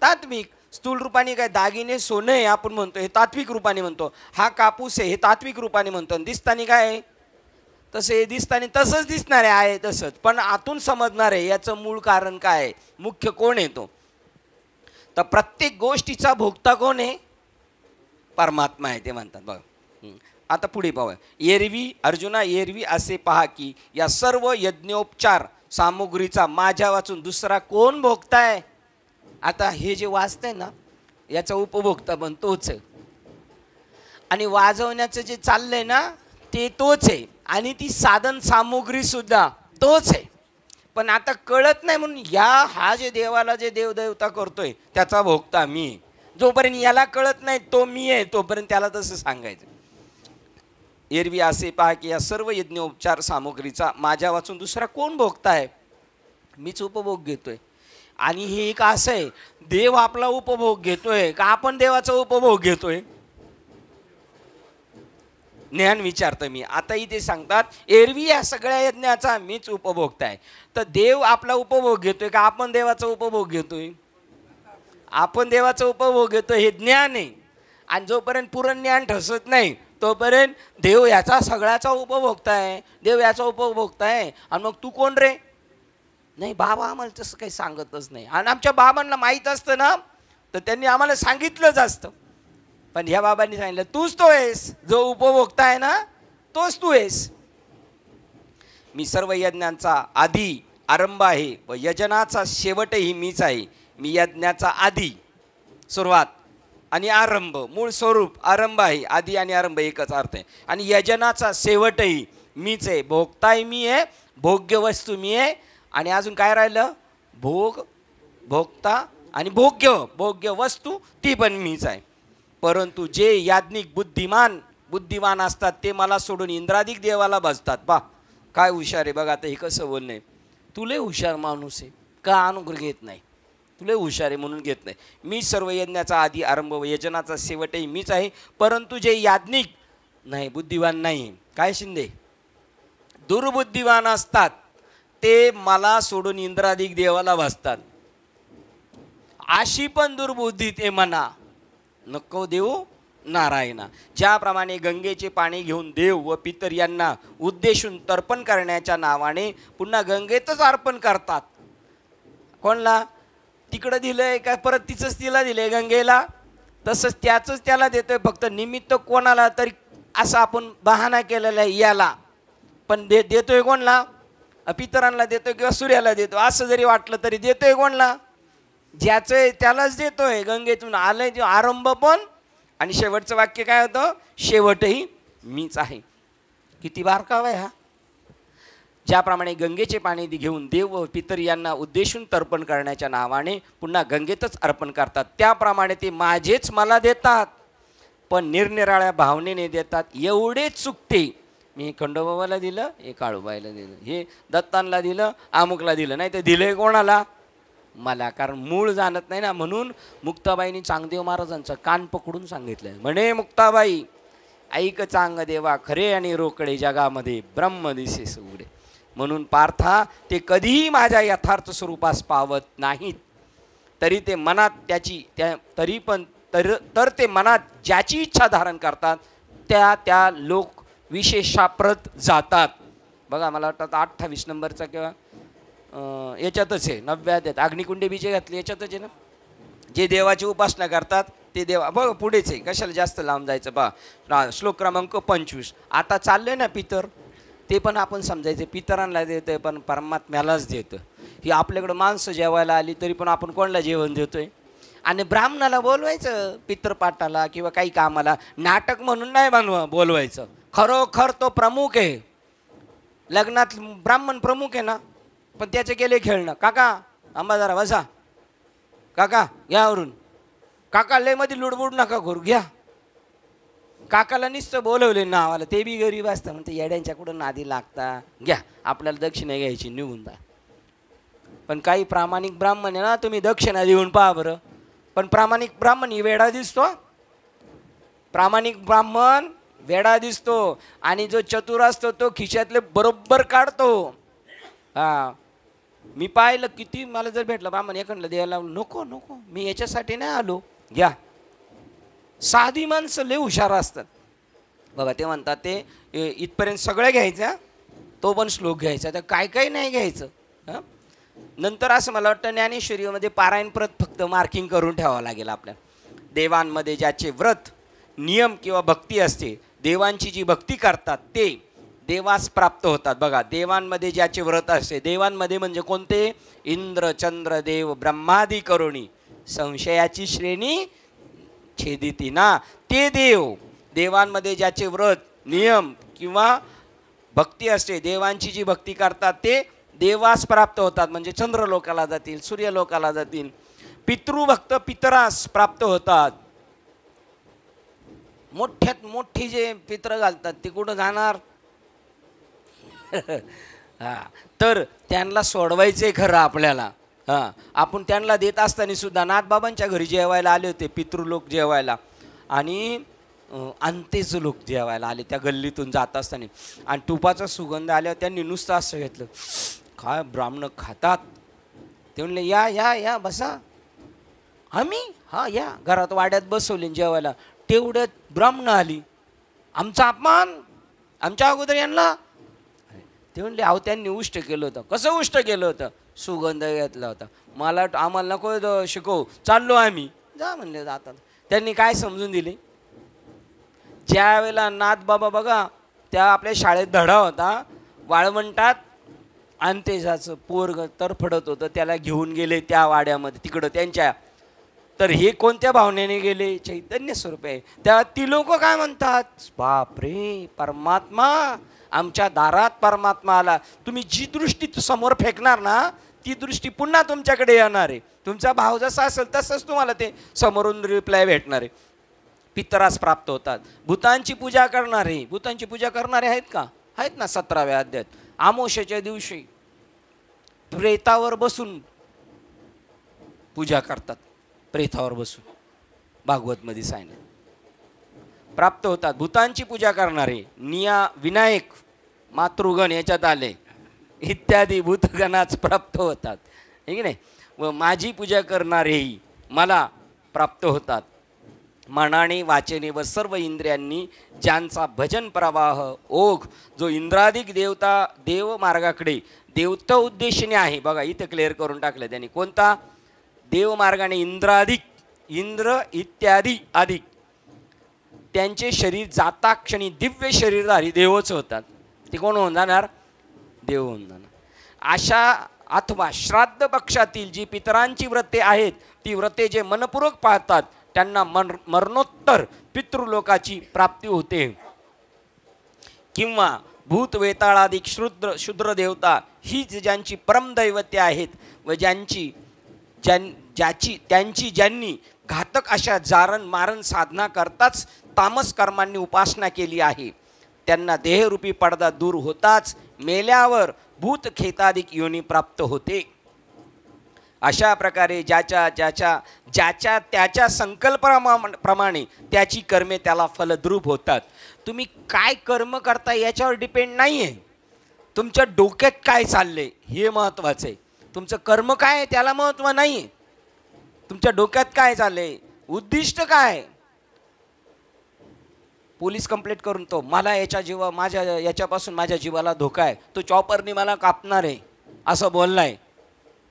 तात्विक. स्थूल रूपाने काय दागिने सोनं आहे आपण म्हणतो, हे तात्विक रूपाने म्हणतो. हा कापूस आहे हे तात्विक रूपाने म्हणतो. दिसतानी काय आहे तसे दिसतानी तसंच दिसणार आहे तसंच, पण आतून समजणार आहे याचं मूळ कारण काय आहे, मुख्य कोण आहे तो. तर प्रत्येक गोष्टीचा भोगता कोण आहे, परमात्मा आहे ते म्हणतात. बघा आता पुढे पाहूया. एरवी अर्जुना एरवी असे पहा की या सर्व यज्ञोपचार सामुग्रीचा माझ्या वाचून दुसरा कोण भोगताय. आता हे जे वाजतंय ना याचा उपभोक्ता पण तोच आहे, आणि वाजवण्याचं जे चाललंय ना ते तोच आहे, आणि ती साधन सामुग्री सुद्धा तोच आहे. पण आता कळत नाही म्हणून हा जे देवाला जे देवदेवता करतोय त्याचा भोगता मी. जोपर्यंत याला कळत नाही तो मी आहे तोपर्यंत त्याला तसं सांगायचं. एरवी असे पहा की या सर्व यज्ञोपचार सामुग्रीचा माझ्या वाचून दुसरा कोण भोगताय, मीच उपभोग घेतोय. आणि हे एक असं आहे, देव आपला उपभोग घेतोय का आपण देवाचा उपभोग घेतोय. ज्ञान विचारतं मी. आता इथे सांगतात एरवी या सगळ्या यज्ञाचा मीच उपभोगताय. तर देव आपला उपभोग घेतोय का आपण देवाचा उपभोग घेतोय. आपण देवाचा उपभोग घेतोय हे ज्ञान आहे. आणि जोपर्यंत पूर्ण ज्ञान ठसत नाही तोपर्यंत देव याचा सगळ्याचा उपभोगताय, देव याचा उपभोगताय. आणि मग तू कोण रे. नाही बाबा आम्हाला तसं काही सांगतच नाही. आणि आमच्या बाबांना माहीत असतं ना तर त्यांनी आम्हाला सांगितलंच असतं. पण ह्या बाबांनी सांगितलं तूच तो आहेस, जो उपभोक्ता आहे ना तोच तू आहेस. मी सर्व यज्ञांचा आधी आरंभ आहे व यजनाचा शेवटही मीच आहे. मी यज्ञाचा आधी सुरुवात आणि आरंभ, मूळ स्वरूप आरंभ आहे. आधी आणि आरंभ एकच अर्थ आहे. आणि यजनाचा शेवटही मीच आहे. भोगताही मी आहे, भोग्य वस्तू मी आहे. आणि अजून काय राहिलं, भोग, भोगता आणि भोग्य वस्तू ती पण मीच आहे. परंतु जे याज्ञिक बुद्धिमान असतात ते मला सोडून इंद्रादिक देवाला भजतात. पा काय हुशार आहे बघा. आता हे कसं बोलणं आहे, तुले हुशार माणूस आहे का अनुग्रह घेत नाही, तुले हुशार आहे म्हणून घेत नाही. मी सर्व यज्ञाचा आधी आरंभ व यजनाचा शेवटही मीच आहे. परंतु जे याज्ञिक नाही, बुद्धिवान नाही, काय शिंदे, दुर्बुद्धिवान असतात ते मला सोडून इंद्रादिक देवाला भजतात. अशी पण दुर्बुद्धी ते म्हणा नको देऊ नारायणा. ज्याप्रमाणे गंगेचे पाणी घेऊन देव व पितर यांना उद्देशून तर्पण करण्याच्या नावाने पुन्हा गंगेतच अर्पण करतात. कोणला, तिकडं दिलंय का परत तिचंच तिला दिलंय गंगेला, तसंच त्याचंच त्याला देतोय. फक्त निमित्त कोणाला तरी असं आपण बहाणा केलेला आहे याला, पण देतोय कोणला, पितरांना देतोय किंवा सूर्याला देतो. असं जरी वाटलं तरी देतोय कोणला, ज्याचं त्यालाच देतोय. गंगेतून आलंय ते आरंभ पण आणि शेवटचं वाक्य काय होतं, शेवटही मीच आहे. किती बारकावा आहे हा. ज्याप्रमाणे गंगेचे पाणी घेऊन देव व पितर यांना उद्देशून तर्पण करण्याच्या नावाने पुन्हा गंगेतच अर्पण करतात, त्याप्रमाणे ते माझेच मला देतात, पण निरनिराळ्या भावनेने देतात. एवढेच चुकते. मी खंडोबाबाला दिलं, हे काळूबाईला दिलं, हे दत्तांना दिलं, अमुकला दिलं, नाही तर दिलंय कोणाला, मला. कारण मूळ जाणत नाही ना. म्हणून मुक्ताबाईंनी चांगदेव महाराजांचं कान पकडून सांगितलं, म्हणे मुक्ताबाई ऐक चांग देवा खरे आणि रोकडे जगामध्ये ब्रह्म दिसेस उघडे. म्हणून पार्था ते कधीही माझ्या यथार्थ स्वरूपास पावत नाहीत, तरी ते मनात तर ते मनात ज्याची इच्छा धारण करतात त्या लोक विशेषाप्रत जातात. बघा मला वाटतं 28 नंबरचा किंवा याच्यातच आहे, 90 अग्निकुंडे बीजे घातले याच्यातच आहे ना. जे देवाची उपासना करतात ते देवा, बघ पुढेच आहे, कशाला जास्त लांब जायचं. पहा श्लोक क्रमांक 25. आता चाललंय ना पितर, ते पण आपण समजायचं पितरांना देतोय पण परमात्म्यालाच देतो. ही आपल्याकडं माणसं जेवायला आली तरी पण आपण कोणाला जेवण देतोय. आणि ब्राह्मणाला बोलवायचं पितरपाठाला किंवा काही कामाला, नाटक म्हणून नाही बोलवायचं. खरोखर तो प्रमुख आहे लग्नात, ब्राह्मण प्रमुख आहे ना, पण त्याचे गेले खेळणं. काका आंबा जरा बसा, काका यावरून, काका लय मध्ये लुडबुड नका करू, घ्या. काकाला नुसतं बोलवले नावाला, ते बी गरीब असतं म्हणते येड्यांच्या कुठं नादी लागता, घ्या आपल्याला दक्षिणा घ्यायची, निघून जा. पण काही प्रामाणिक ब्राह्मण आहे ना, तुम्ही दक्षिणा देऊन पहा बरं. पण प्रामाणिक ब्राह्मण ही वेडा दिसतो, प्रामाणिक ब्राह्मण वेडा दिसतो. आणि जो चतुर असतो तो खिशातले बरोबर काढतो. हा मी पाहिलं किती, मला जर भेटलं ब्राह्मण एखादं द्यायला, नको नको, मी याच्यासाठी नाही आलो, घ्या. साधी माणसं लय हुशार असतात बघा. ते म्हणतात ते इथपर्यंत सगळं घ्यायचं, तो पण श्लोक घ्यायचा, तर काय काय नाही घ्यायचं. हां, नंतर असं मला वाटतं ज्ञानेश्वरीमध्ये पारायण प्रत फक्त मार्किंग करून ठेवावं लागेल आपल्याला. देवांमध्ये ज्याचे व्रत नियम किंवा भक्ती असते, देवांची जी भक्ती करतात ते देवास प्राप्त होतात. बघा, देवांमध्ये ज्याचे व्रत असते, देवांमध्ये म्हणजे कोणते? इंद्र चंद्र देव ब्रह्मादी करुणी संशयाची श्रेणी छेदिती ना, ते देव. देवांमध्ये ज्याचे व्रत नियम किंवा भक्ती असते, देवांची जी भक्ती करतात ते देवास प्राप्त होतात, म्हणजे चंद्रलोकाला जातील, सूर्यलोकाला जातील. पितृभक्त पितरास प्राप्त होतात. मोठ्यात मोठी जे पित्र घालतात ते कुठं जाणार? हा, तर त्यांना सोडवायचंय खरं आपल्याला. हां, आपण त्यांना देत असताना सुद्धा नाथबाबांच्या घरी जेवायला आले होते पितृलोक जेवायला, आणि अंतेच लोक जेवायला आले त्या गल्लीतून जात असताना, आणि तुपाचा सुगंध आल्यावर त्यांनी नुसतं असं घेतलं, काय ब्राह्मण खातात? ते म्हणले या या या बसा. आम्ही हा या घरात वाड्यात बसवले जेवायला, तेवढ्यात ब्राह्मण आली. आमचा अपमान, आमच्या अगोदर यांना. ते म्हणले अहो त्यांनी उष्ट केलं होतं. कसं उष्ट केलं होतं? सुगंध घेतला होता. मला आम्हाला नको शिकवू, चाललो आम्ही. जा म्हणले जातात. त्यांनी काय समजून दिले? ज्या वेळेला नाथबाबा बघा, त्या आपल्या शाळेत धडा होता, वाळवंटात अंतेजाचं पोरग तरफडत होतं, त्याला घेऊन गेले त्या वाड्यामध्ये तिकडं त्यांच्या. तर हे कोणत्या भावनेने गेले? चैतन्य स्वरूप आहे. तेव्हा ती लोक काय म्हणतात? बापरे, परमात्मा आमच्या दारात परमात्मा आला. तुम्ही जी दृष्टी समोर फेकणार ना, ती दृष्टी पुन्हा तुमच्याकडे येणार आहे. तुमचा भाव जसा असेल तसंच तुम्हाला ते समोरून रिप्लाय भेटणार आहे. पितरास प्राप्त होतात. भूतांची पूजा करणारे, भूतांची पूजा करणारे आहेत का? आहेत ना. 17व्या अध्यायात आमोशाच्या दिवशी प्रेतावर बसून पूजा करतात. प्रेतावर बसून भागवतमध्ये सांगितलं प्राप्त होतात. भूतांची पूजा करणारे, निया विनायक मातृगण याच्यात आले इत्यादी भूतगणाच प्राप्त होतात, हे की नाही. व माझी पूजा करणारेही मला प्राप्त होतात. मनाने वाचेने व सर्व इंद्रियांनी ज्यांचा भजन प्रवाह ओघ जो इंद्राधिक देव मार्गाकडे देवता उद्देशाने आहे. बघा इथं क्लिअर करून टाकलं त्यांनी. कोणता? देव मार्गाने इंद्राधिक, इंद्र इत्यादी अधिक, त्यांचे शरीर जाता क्षणी दिव्य शरीरधारी देवच होतात. ते कोण होऊन जाणार? देव होऊन जाणार. अशा अथवा श्राद्ध पक्षातील जी पितरांची व्रते आहेत, ती व्रते जे मनपूर्वक पाळतात त्यांना मरणोत्तर पितृलोकाची प्राप्ती होते. किंवा भूत वेताळाधिक शूद्र देवता ही ज्यांची परमदैवते आहेत व त्यांनी घातक अशा जारण मारण साधना करताच तामस कर्मांनी उपासना केली आहे, त्यांना देहरूपी पडदा दूर होताच मेल्यावर भूत खेताधिक योनी प्राप्त होते. अशा प्रकारे ज्याच्या त्याच्या संकल्पप्रमाणे त्याची कर्मे त्याला फलद्रूप होतात. तुम्ही काय कर्म करता याच्यावर डिपेंड नाही आहे. तुमच्या डोक्यात काय चाललंय हे महत्त्वाचं आहे. तुमचं कर्म काय आहे त्याला महत्त्व नाही आहे. तुमच्या डोक्यात काय चाललंय, उद्दिष्ट काय. पोलीस कंप्लेंट करून तो मला याच्यापासून माझ्या जीवाला धोका आहे, तो चॉपरनी मला कापणार आहे असं बोललाय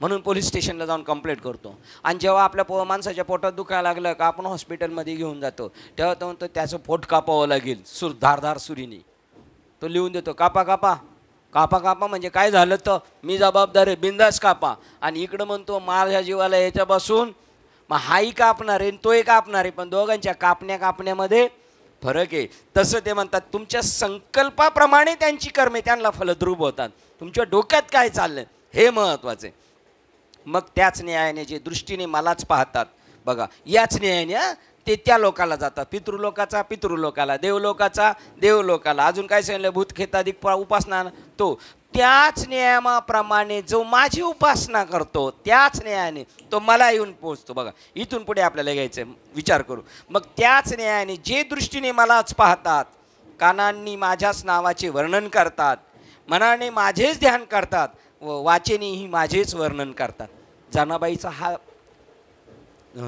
म्हणून पोलीस स्टेशनला जाऊन कंप्लेंट करतो. आणि जेव्हा आपल्या माणसाच्या पोटात दुखायला लागलं का आपण हॉस्पिटलमध्ये घेऊन जातो, तेव्हा तो म्हणतो त्याचं पोट कापावं लागेल धारधार सुरीने. तो लिहून देतो कापा कापा कापा कापा, म्हणजे काय झालं तर मी जबाबदार आहे, बिंदास कापा. आणि इकडं म्हणतो माझ्या जीवाला याच्यापासून, मग हाही कापणार आहे तोही कापणार आहे, पण दोघांच्या कापण्यामध्ये फरक आहे. तसं ते म्हणतात तुमच्या संकल्पाप्रमाणे त्यांची कर्मे त्यांना फलद्रूप होतात. तुमच्या डोक्यात काय चाललं हे महत्त्वाचं आहे. मग त्याच न्यायाने जे दृष्टीने मलाच पाहतात, बघा याच न्यायाने ते त्या लोकाला जातात. पितृलोकाचा पितृलोकाला, देवलोकाचा देवलोकाला. अजून काय सांगितलं? भूतखेताधिक उपासना, तो त्याच नियमाप्रमाणे जो माझी उपासना करतो त्याच न्यायाने तो मला येऊन पोचतो. बघा इथून पुढे आपल्याला घ्यायचं विचार करू. मग त्याच न्यायाने जे दृष्टीने मलाच पाहतात, कानांनी माझ्याच नावाचे वर्णन करतात, मनाने माझेच ध्यान करतात, वाचेनेही माझेच वर्णन करतात. जनाबाईचा हा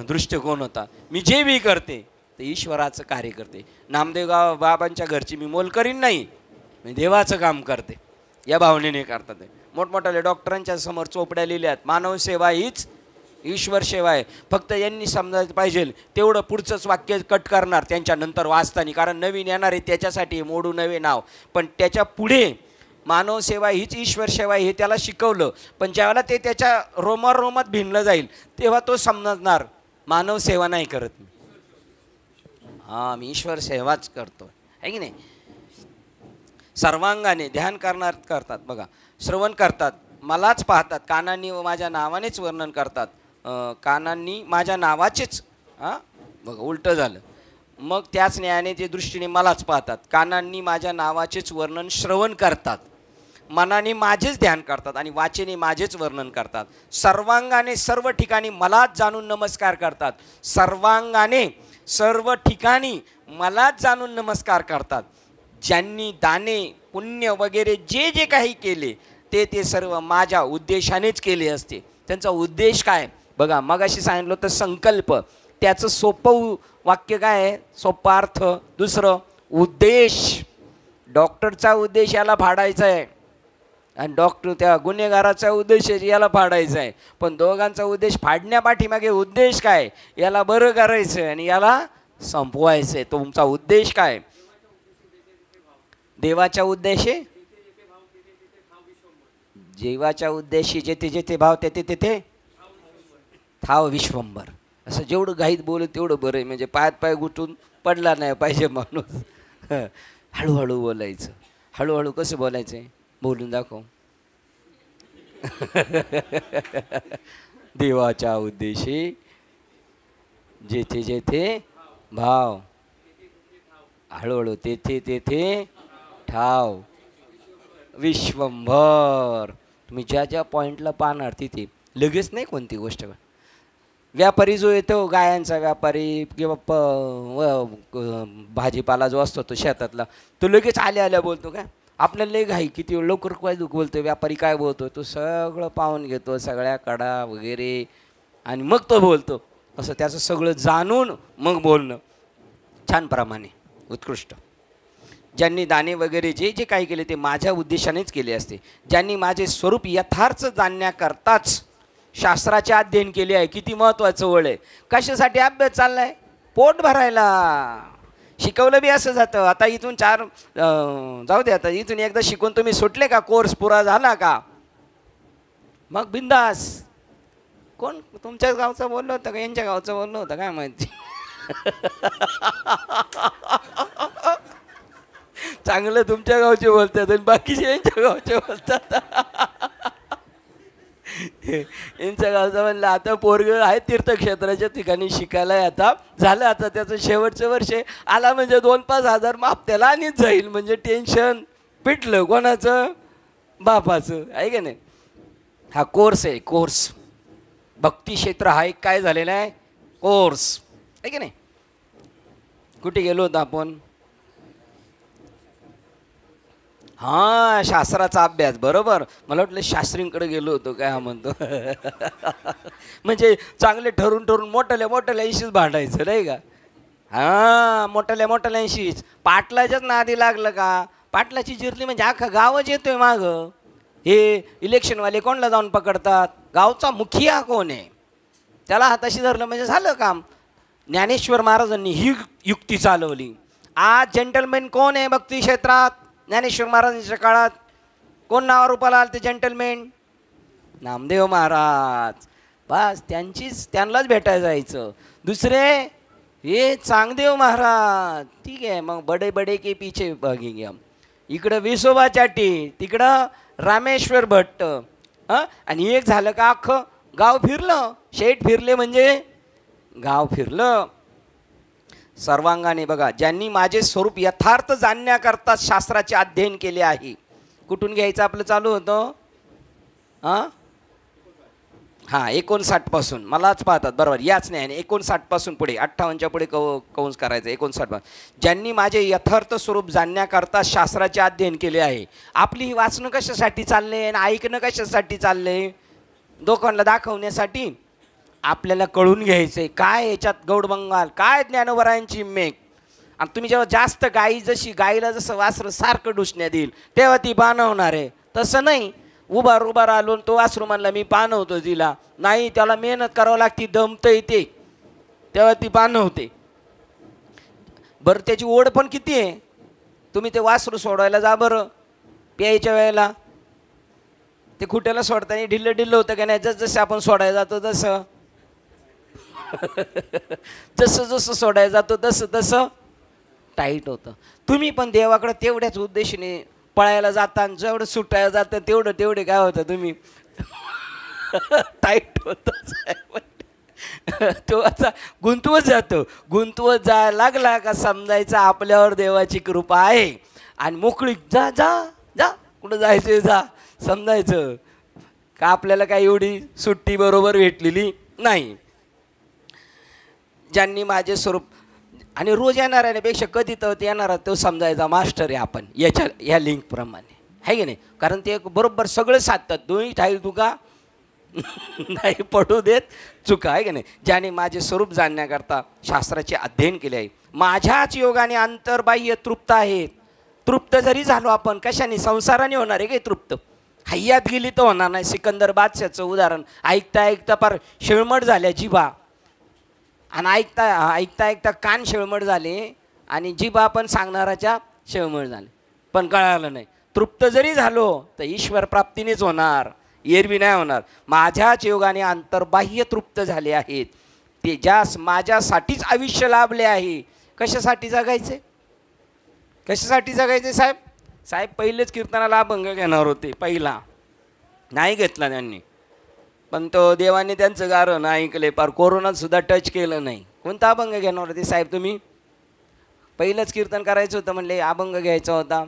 दृष्टिकोन होता. मी जे बी करते ते ईश्वराचं कार्य करते. नामदेव बाबांच्या घरची मी मोल करीन नाही, मी देवाचं काम करते या भावनेने करतात. मोठमोठ्या डॉक्टरांच्या समोर चोपड्या लिहिल्या आहेत, मानव सेवा हीच ईश्वर सेवा आहे. फक्त यांनी समजायला पाहिजे तेवढं पुढचंच वाक्य कट करणार त्यांच्या नंतर वाचताना, कारण नवीन येणार आहे त्याच्यासाठी मोडू नवे नाव. पण त्याच्या पुढे मानव सेवा हीच ईश्वर सेवा हे त्याला शिकवलं. पण ज्यावेळेला ते त्याच्या रोमात भिनलं जाईल तेव्हा तो समजणार मानव सेवा नाही करत मी, हां मी ईश्वर सेवाच करतो आहे की नाही. सर्वांगाने ध्यान करतात बघा, श्रवण करतात, मलाच पाहतात, कानांनी व माझ्या नावानेच वर्णन करतात, कानांनी माझ्या नावाचेच, हां बघा उलटं झालं. मग त्याच न्यायाने ते दृष्टीने मलाच पाहतात, कानांनी माझ्या नावाचेच वर्णन श्रवण करतात, मनाने माझेच ध्यान करतात आणि वाचेने माझेच वर्णन करतात. सर्वांगाने सर्व ठिकाणी मलाच जाणून नमस्कार करतात. सर्वांगाने सर्व ठिकाणी मलाच जाणून नमस्कार करतात. ज्यांनी दाने पुण्य वगैरे जे जे काही केले ते सर्व माझ्या उद्देशानेच केले असते. त्यांचा उद्देश काय बघा, मगाशी सांगितलं होतं संकल्प, त्याचं सोपं वाक्य काय आहे, सोपा अर्थ. दुसरं उद्देश, डॉक्टरचा उद्देश याला फाडायचा आहे आणि डॉक्टर त्या गुन्हेगाराचा उद्देश याला फाडायचा आहे. पण दोघांचा उद्देश फाडण्यापाठीमागे उद्देश काय, याला बरं करायचं आहे आणि याला संपवायचं आहे. तुमचा उद्देश काय, देवाच्या उद्देशी, देवाच्या उद्देशी जेथे जेथे भाव तेथे तेथे ठाव विश्वंभर. असं जेवढं घाईत बोलत तेवढं बरं आहे, म्हणजे पायात पाय गुटून पडला नाही पाहिजे माणूस. हळूहळू बोलायचं. हळूहळू कसं बोलायचं आहे, बोलून दाखव. देवाच्या उद्देशी जेथे जेथे भाव, हळूहळू तेथे तेथे ठाव विश्वंभर. तुम्ही ज्या ज्या पॉईंटला पाहणार तिथे लगेच नाही कोणती गोष्ट. व्यापारी जो येतो, गायांचा व्यापारी किंवा भाजीपाला जो असतो तो शेतातला, तो लगेच आल्या बोलतो काय, आपल्याला लय घाई, किती लवकर काय बोलतो. व्यापारी काय बोलतो तो सगळं पाहून घेतो, सगळ्या कडा वगैरे, आणि मग तो बोलतो. असं त्याचं सगळं जाणून मग बोलणं छान प्रमाणे उत्कृष्ट. ज्यांनी दाने वगैरे जे जे काही केले ते माझ्या उद्देशानेच केले असते. ज्यांनी माझे स्वरूप यथार्थ जाणण्याकरताच शास्त्राचे अध्ययन केले आहे. किती महत्त्वाचं वळ आहे. कशासाठी अभ्यास चालला आहे, पोट भरायला. शिकवलं बी असं जातं. आता इथून जाऊ दे, आता इथून एकदा शिकून तुम्ही सुटले का, कोर्स पुरा झाला का, मग बिंदास. कोण तुमच्याच गावचं बोललं होतं का यांच्या गावचं बोललं होतं काय माहिती. चांगलं तुमच्या गावचे बोलतात आणि बाकीचे यांच्या गावचे बोलतात. यांच्या गावचं म्हणलं आता पोरग आहे तीर्थक्षेत्राच्या ठिकाणी शिकायला, आता झालं, आता त्याचं शेवटचं वर्ष आला म्हणजे 2-5 हजार माप त्याला आणीच जाईल, म्हणजे टेन्शन पिटलं कोणाचं, बापाचं आहे की नाही. हा कोर्स आहे, कोर्स. भक्ती क्षेत्र हा एक काय झालेला आहे, कोर्स आहे की नाही. कुठे गेलो होतो आपण, हां शास्त्राचा अभ्यास, बरोबर. मला वाटलं शास्त्रींकडे गेलो होतो काय हा म्हणतो. म्हणजे चांगले ठरून मोठ्याल्या ऐंशीच भांडायचं नाही का. हां मोठ्याल्या ऐंशीच. पाटलाच्याच नादी लागलं का, पाटलाची जिरली म्हणजे अख्खा गावच येतोय मागं. हे इलेक्शनवाले कोणला जाऊन पकडतात, गावचा मुखिया कोण आहे त्याला हाताशी धरलं म्हणजे झालं काम. ज्ञानेश्वर महाराजांनी ही युक्ती चालवली. आज जेंटलमॅन कोण आहे भक्ती क्षेत्रात, ज्ञानेश्वर महाराजांच्या काळात कोण नावारूपाला आलं ते जेंटलमॅन, नामदेव महाराज. बस त्यांनाच भेटायला जायचं. दुसरे हे चांगदेव महाराज, ठीक आहे. मग बडे के पीछे भागेंगे हम. इकडं विसोबा चाटी, तिकडं रामेश्वर भट्ट. आणि एक झालं का अख्खं गाव फिरलं. शेठ फिरले म्हणजे गाव फिरलं. सर्वांगाने बघा, ज्यांनी माझे स्वरूप यथार्थ जाणण्याकरता शास्त्राचे अध्ययन केले आहे. कुठून घ्यायचं आपलं चालू होतं, हां 59 पासून मलाच पाहतात बरोबर, याच नाही आणि 59 पासून पुढे 58च्या पुढे कंस करायचं 59 ज्यांनी माझे यथार्थ स्वरूप जाणण्याकरता शास्त्राचे अध्ययन केले आहे. आपली ही वाचणं कशासाठी चालले आणि ऐकणं कशासाठी चालले? लोकांना दाखवण्यासाठी. आपल्याला कळून घ्यायचंय काय याच्यात गौडबंगाल, काय ज्ञानोबरायांची मेघ. आणि तुम्ही जेव्हा जास्त गाईला जसं वासरं सारखं डुसण्यात येईल तेव्हा ती पाणवणार आहे. तसं नाही, उभा राहिलो तो वासरू म्हणला मी पाणवतो तिला, नाही त्याला मेहनत करावं लागते, दमतं येते, तेव्हा ती पाणवते. बरं त्याची ओढ पण किती आहे. तुम्ही ते वासरू सोडवायला जा बरं, प्यायच्या वेळेला ते खुट्याला सोडताना ढिल्लं होतं का नाही, जसं आपण सोडायला जातो तसं जसं सोडायला जातो तसं टाईट होतं. तुम्ही पण देवाकडे तेवढ्याच उद्देशाने पळायला जाता आणि जेवढं सुटायला जातं तेवढे काय होतं तुम्ही टाईट होतं. तो असा गुंतवत जायला लागला का समजायचं आपल्यावर देवाची कृपा आहे आणि मोकळी जा जा जा कुठं जायचं जा, समजायचं का आपल्याला काही एवढी सुट्टी बरोबर भेटलेली नाही. ज्यांनी माझे स्वरूप आणि रोज येणाऱ्यापेक्षा कधी तर येणारा तो समजायचा मास्टर आहे आपण या लिंकप्रमाणे, आहे की नाही. कारण ते बरोबर सगळं साधतात, दोन्ही ठाईल तुका नाही पडू देत चुका, आहे की नाही. ज्याने माझे स्वरूप जाणण्याकरता शास्त्राचे अध्ययन केले आहे. माझ्याच योगाने अंतर्बाह्य तृप्त आहेत. तृप्त जरी झालो आपण कशाने, संसाराने होणार आहे काही तृप्त. हय्यात गेली तर होणार नाही. सिकंदर बादशाचं उदाहरण ऐकता पार शेळमट झाल्या जिभा, आणि ऐकता कान शेळमट झाले आणि जिभा पण सांगणाराच्या शेळमट झाले, पण कळालं नाही. तृप्त जरी झालो तर ईश्वर प्राप्तीनेच होणार, एरवी नाही होणार. माझ्याच योगाने अंतर्बाह्य तृप्त झाले आहेत. ते ज्यास माझ्यासाठीच आयुष्य लाभले आहे. कशासाठी जगायचे साहेब पहिलेच कीर्तनाला अभंग घेणार होते, पहिला नाही घेतला त्यांनी, पण तो देवाने त्यांचं गाणं ऐकले, पार कोरोनात सुद्धा टच केलं नाही. कोणता अभंग घेणार होते साहेब तुम्ही? पहिलंच कीर्तन करायचं होतं म्हणले, अभंग घ्यायचा होता,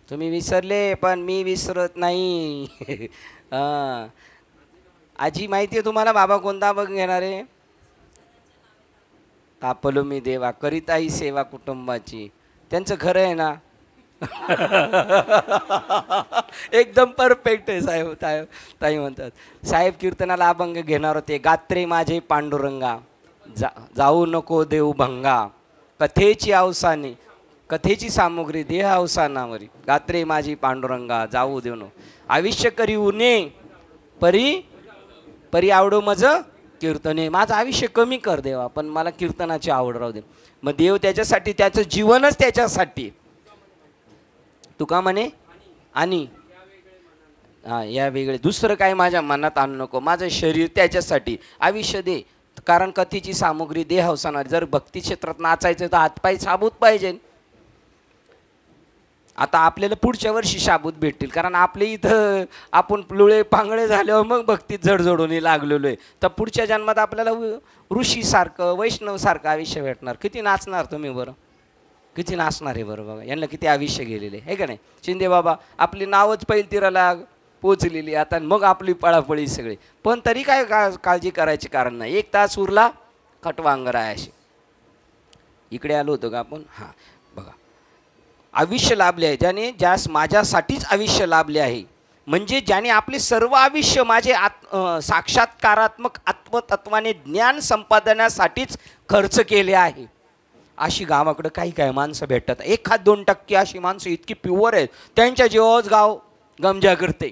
तुम्ही विसरले पण मी विसरत नाही. हां आजी माहिती आहे तुम्हाला बाबा कोणता अभंग घेणार आहे? तापलो मी देवा करीता ही सेवा कुटुंबाची. त्यांचं खरं आहे ना. एकदम परफेक्ट आहे साहेब. ताई म्हणतात साहेब कीर्तनाला अभंग घेणार होते. गात्रे माझे पांडुरंगा जाऊ नको देऊ भंगा, कथेची सामुग्री देह अवसानावरी. गात्रे माझी पांडुरंगा जाऊ देऊ नको, आयुष्य करी उने परी आवडो मज कीर्तने. माझं आयुष्य कमी कर देवा, पण मला कीर्तनाची आवड राहू दे. मग देव त्याच्यासाठी, त्याचं जीवनच त्याच्यासाठी. तुका म्हणे आणि या वेगळे दुसरं काय माझ्या मनात आणू नको, माझं शरीर त्याच्यासाठी आयुष्य दे. कारण कथेची सामुग्री देह अवसानावरी. जर भक्ती क्षेत्रात नाचायचं तर हातपाय साबूत पाहिजे. आता आपल्याला पुढच्या वर्षी शाबूत भेटतील, कारण आपले इथं आपण लुळे पांगळे झाल्यावर मग भक्तीत जडजडून लागलेलो आहे. तर पुढच्या जन्मात आपल्याला ऋषीसारखं वैष्णवसारखं आयुष्य भेटणार. किती नाचणार तुम्ही बरं, किती नाचणार आहे बरं. बघा यांना किती आयुष्य गेलेले आहे का नाही. शिंदे बाबा आपली नावच पहिल तीराला पोचलेली, आता मग आपली पळापळी सगळी. पण तरी काय काळजी करायची कारण नाही. 1 तास उरला खटवांगरायाशी. इकडे आलो होतो का आपण? हां बघा, आयुष्य लाभले आहे ज्याने, ज्यास माझ्यासाठीच आयुष्य लाभले आहे. म्हणजे ज्याने आपले सर्व आयुष्य माझे साक्षात्कारात्मक आत्मतत्वाने ज्ञान संपादनासाठीच खर्च केले आहे. अशी गावाकडं काही माणसं भेटतात. 1-2% अशी माणसं इतकी प्युअर आहेत, त्यांच्या जीवावरच गाव गमजा करते.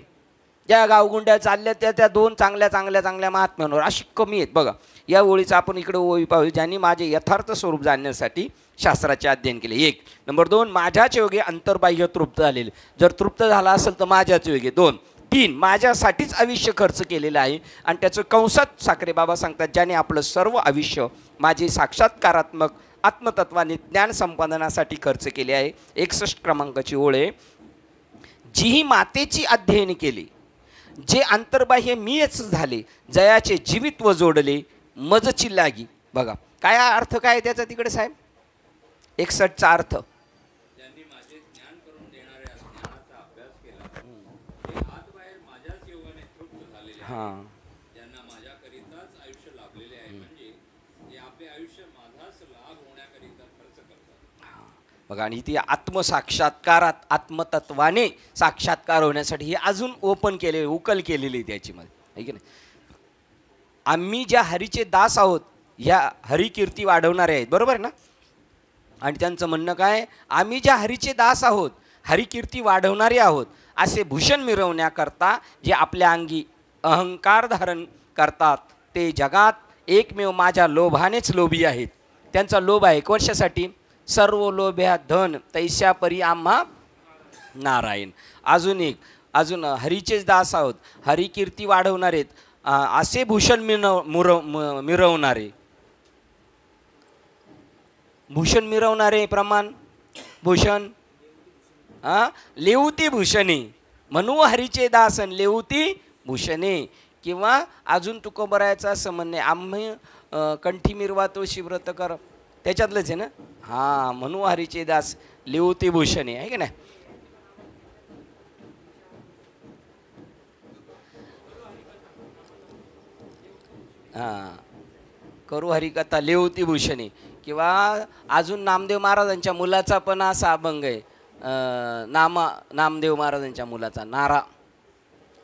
ज्या गावगुंड्या चालल्या त्या 2 चांगल्या महात्म्यांवर अशी कमी आहेत. बघा या ओळीचं आपण इकडे ओळी पाहू. ज्यांनी माझे यथार्थ स्वरूप जाणण्यासाठी शास्त्राचे अध्ययन केले. 1 नंबर 2 माझ्याच योगे अंतर्बाह्य तृप्त झालेले. जर तृप्त झाला असेल तर माझ्याच योगे. 2 3 माझ्यासाठीच आयुष्य खर्च केलेलं आहे. आणि त्याचं कंसात साखरे बाबा सांगतात, ज्याने आपलं सर्व आयुष्य माझे साक्षात्कारात्मक आत्मतत्वाने ज्ञान संपादनासाठी खर्च केले आहे. 61 क्रमांकाची ओळ आहे. जी मातेची अध्ययन केली, जे अंतर्बाह्य मीच झाले, जयाचे जीवित्व जोडले मजची लागी. बघा काय अर्थ काय त्याचा तिकडे साहेब? 61चा अर्थ, ज्यांनी माझे ज्ञान करून देणाऱ्या ज्ञानाचा अभ्यास केला, ते आत बाहेर माझ्याच योगाने तृप्त झालेले. हां आपले आयुष्य माझाच लाभ होण्याकरिता खर्च करतात. बघा, आणि ती आत्मसाक्षात्कारात आत्मतत्वाने साक्षात्कार होण्यासाठी हे अजून ओपन केले, उकल केलेली त्याच्यामध्ये, आहे की नाही. आम्ही ज्या हरीचे दास आहोत ह्या हरिकीर्ती वाढवणारे आहेत, बरोबर ना. आणि त्यांचं म्हणणं काय, आम्ही ज्या हरीचे दास आहोत, हरिकीर्ती वाढवणारे आहोत, असे भूषण मिरवण्याकरता जे आपल्या अंगी अहंकार धारण करतात ते जगात एकमेव माझ्या लोभानेच लोभी आहेत. त्यांचा लोभ आहे वर्षासाठी, सर्व लोभ्या धन तैस्या परी आम्हा नारायण. अजून हरीचेच दास आहोत, हरिकीर्ती वाढवणारे असे भूषण मिरवणारे, भूषण मिरवणारे प्रमाण भूषण लेवती भूषणे, म्हणू हरीचे दासन लेवती भूषणे. किंवा अजून तुकोबरायचा असं म्हणणे, आम्ही कंठी मिरवा तो शिव्रत कर, त्याच्यातलंच आहे ना. हां, म्हणू हरीचे दास लेवती भूषणे, आहे की नाही. हां, करू हरिकथा लेवती भूषणे. किंवा अजून नामदेव महाराजांच्या मुलाचा पण असा अभंग आहे, नामदेव महाराजांच्या मुलाचा नारा.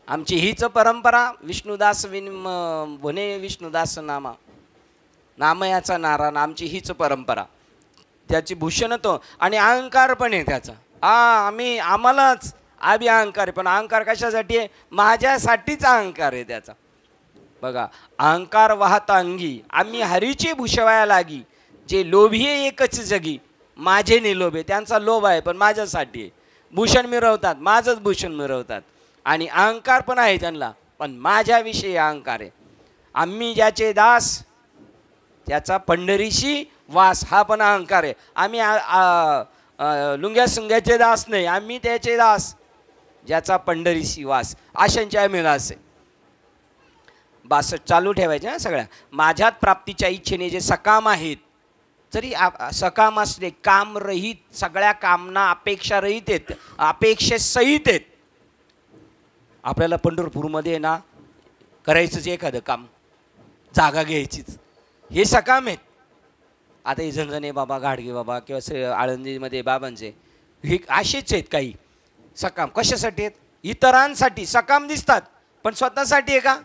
आमची हीच परंपरा विष्णुदास म्हणे विष्णुदास नामयाचा नारा, आमची हीच परंपरा. त्याची भूषण तो आणि अहंकार पण आहे त्याचा. आम्हालाच अहंकार आहे, पण अहंकार कशासाठी आहे, माझ्यासाठीच अहंकार आहे त्याचा. बघा, अहंकार वाहता अंगी आम्ही हरीचे भूषवाया लागी, जे लोभी एकच जगी माझे निलोभे. त्यांचा लोभ आहे पण माझ्यासाठी आहे. भूषण मिरवतात, माझंच भूषण मिरवतात. आणि अहंकार पण आहे त्यांना, पण माझ्याविषयी अहंकार आहे. आम्ही ज्याचे दास त्याचा पंढरीशी वास, हा पण अहंकार आहे. आम्ही लुंग्या सुंग्याचे दास नाही, आम्ही त्याचे दास ज्याचा पंढरीशी वास, अशांचे आम्ही दास आहे. 62 चालू ठेवायचे ना सगळ्या. माझ्यात प्राप्तीच्या इच्छेने जे सकाम आहेत, जरी सकाम असले, कामरहित, सगळ्या कामना अपेक्षारहित आहेत, अपेक्षेसहित आहेत. आपल्याला पंढरपूरमध्ये ना करायचंच एखादं काम, जागा घ्यायचीच, हे सकाम आहेत. आता हे झणझणे बाबा, घाडगे बाबा किंवा आळंदीमध्ये बाबांचे हे असेच आहेत काही सकाम. कशासाठी आहेत, इतरांसाठी सकाम दिसतात, पण स्वतःसाठी आहे का,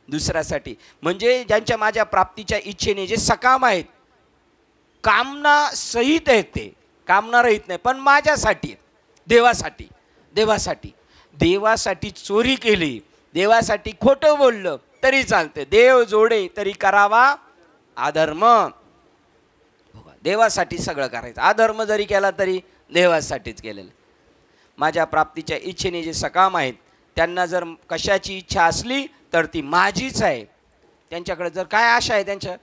दुसऱ्यासाठी. म्हणजे ज्यांच्या माझ्या प्राप्तीच्या इच्छेने जे सकाम आहेत, कामना सहित आहेत, ते कामना रहित नाही, पण माझ्यासाठी, देवासाठी. देवासाठी चोरी केली, देवासाठी खोटं बोललं तरी चालते, देव जोडे तरी करावा अधर्म. देवासाठी सगळं करायचं, अधर्म जरी केला तरी देवासाठीच केलेलं. माझ्या प्राप्तीच्या इच्छेने जे सकाम आहेत, त्यांना जर कशाची इच्छा असली तर ती माझीच आहे. त्यांच्याकडे जर काय आशा आहे त्यांच्या,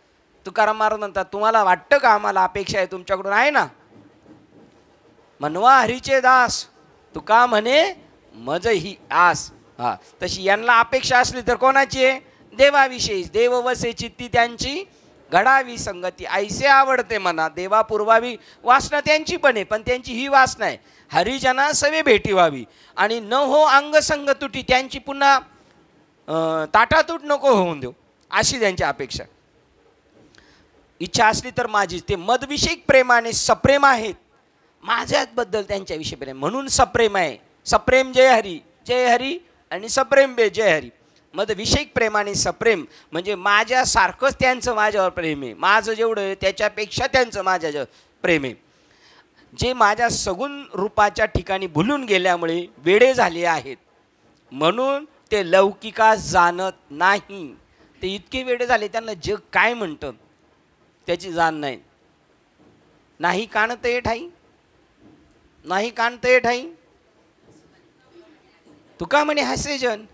तुकाराम महाराज म्हणतात, तुम्हाला वाटतं का आम्हाला अपेक्षा आहे तुमच्याकडून, आहे ना. म्हणवा हरीचे दास, तुका म्हणे मज ही आस. हा, तशी यांना अपेक्षा असली तर कोणाची आहे, देवाविषयी. देव वसे चित्ती त्यांची घडावी संगती, ऐसे आवडते मना. देवा पूर्वावी वासना त्यांची पण आहे, पण त्यांची ही वासना आहे, हरिजना सवे भेटी व्हावी. आणि न हो अंग संग तुटी, त्यांची पुन्हा ताटातूट नको होऊन देऊ, अशी त्यांची अपेक्षा. इच्छा असली तर माझी. ते मदविषयिक प्रेमाने सप्रेम आहेत, माझ्याबद्दल त्यांच्याविषयी प्रेम, म्हणून सप्रेम आहे. सप्रेम जय हरी, जय हरी, आणि सप्रेम बे जय हरी. मदविषयिक प्रेमाने सप्रेम म्हणजे माझ्यासारखंच त्यांचं माझ्यावर प्रेम आहे, माझं जेवढं आहे त्याच्यापेक्षा त्यांचं माझ्यावर प्रेम आहे. जे माझ्या सगुण रूपाच्या ठिकाणी भुलून गेल्यामुळे वेडे झाले आहेत, म्हणून ते लौकिकास जाणत नाही. ते इतके वेडे झाले, त्यांना जग काय म्हणतं त्याची जाण नाही. नाही काणत ये ठाई, नाही काणत ये ठाई, तुका म्हणे हसे जन.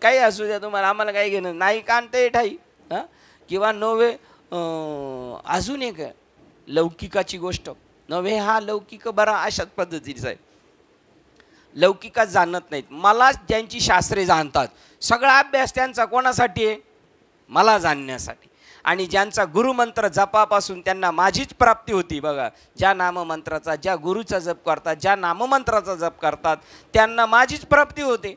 काही असू द्या तुम्हाला, आम्हाला काही घेणं नाही, काणत ये ठाई. हां, किंवा नव्हे अजून एक लौकिकाची गोष्ट, नव्हे हा लौकिक बरा अशाच पद्धतीचा आहे. लौकिकाच जाणत नाहीत, मला ज्यांची शास्त्रे जाणतात, सगळा अभ्यास त्यांचा कोणासाठी आहे, मला जाणण्यासाठी. आणि ज्यांचा गुरुमंत्र जपापासून त्यांना माझीच प्राप्ती होती. बघा, ज्या नाममंत्राचा, ज्या गुरुचा जप करतात, ज्या नाममंत्राचा जप करतात, त्यांना माझीच प्राप्ती होते.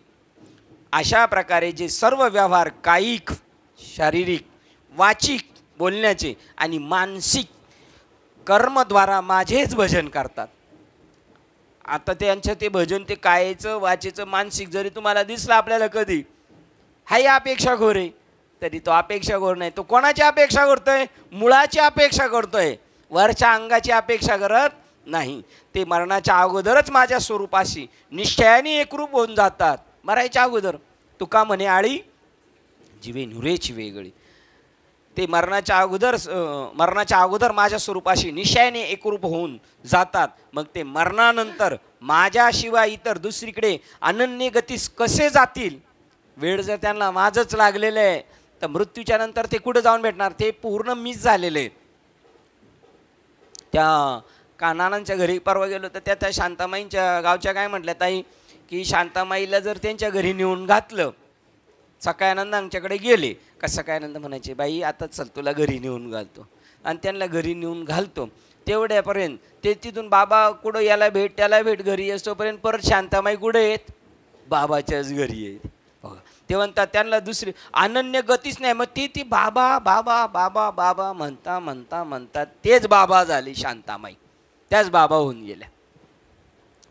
अशा प्रकारे जे सर्व व्यवहार कायिक, शारीरिक, वाचिक, बोलण्याचे आणि मानसिक कर्मद्वारा माझेच भजन करतात. आता त्यांचं ते भजन ते कायचं वाचेचं मानसिक जरी तुम्हाला दिसलं आपल्याला कधी हाही अपेक्षाखोर आहे, तरी तो अपेक्षाखोर नाही. तो कोणाची अपेक्षा करतोय? मुळाची अपेक्षा करतोय, वरच्या अंगाची अपेक्षा करत नाही. ते मरणाच्या अगोदरच माझ्या स्वरूपाशी निश्चयाने एकरूप होऊन जातात. मरायच्या अगोदर तुका म्हणे आळी जीवे नुरेची वेगळी. ते मरणाच्या अगोदर माझ्या स्वरूपाशी निश्चयाने एकरूप होऊन जातात. मग ते मरणानंतर माझ्याशिवाय इतर दुसरीकडे अनन्य गतीस कसे जातील? वेळ जर त्यांना माझंच लागलेलं आहे तर मृत्यूच्या नंतर ते कुठं जाऊन भेटणार? ते पूर्ण मिस झालेले. त्या नानांच्या घरी परवा गेलो तर त्या शांतामाईंच्या गावच्या काय म्हटल्या ताई की शांतामाईला जर त्यांच्या घरी नेऊन घातलं, सकाळानंद आमच्याकडे गेले का सकाळानंद म्हणायचे बाई आता चल तुला घरी नेऊन घालतो, आणि त्यांना घरी नेऊन घालतो. तेवढ्यापर्यंत ते तिथून बाबा कुठं याला भेट त्याला भेट घरी असतोपर्यंत परत शांतामाई कुठे येत? बाबाच्याच घरी येत. बघा ते म्हणतात त्यांना दुसरी अनन्य गतीच नाही. मग ती बाबा बाबा बाबा बाबा म्हणता म्हणता म्हणतात तेच बाबा झाले शांतामाई, त्याच बाबा होऊन गेल्या.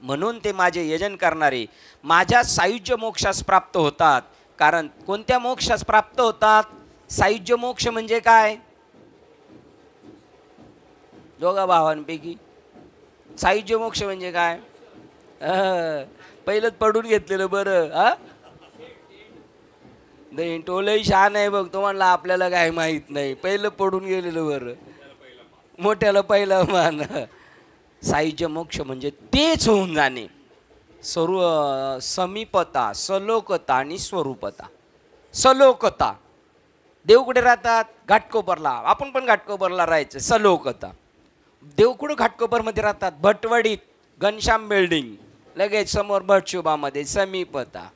म्हणून ते माझे यजन करणारे माझ्या सायुज्य मोक्षास प्राप्त होतात. कारण कोणत्या मोक्षास प्राप्त होतात? सायुज्य मोक्ष म्हणजे काय? दोघा भावांपैकी सायुज्य मोक्ष म्हणजे काय? पहिलंच पडून घेतलेलं बरं. हा नाही टोलही शहाण आहे बघ, तो म्हणला आपल्याला काय माहीत नाही, पहिलं पडून गेलेलं बरं, मोठ्याला पहिला मान. सायुज्य मोक्ष म्हणजे तेच होऊन जाणे. समीपता, सलोकता आणि स्वरूपता. सलोकता देव कुठे राहतात? घाटकोपरला. आपण पण घाटकोपरला राहायचं. सलोकता देव कुठं घाटकोपरमध्ये राहतात? भटवडीत, घनश्याम बिल्डिंग लगेच समोर भटशुभामध्ये. समीपता.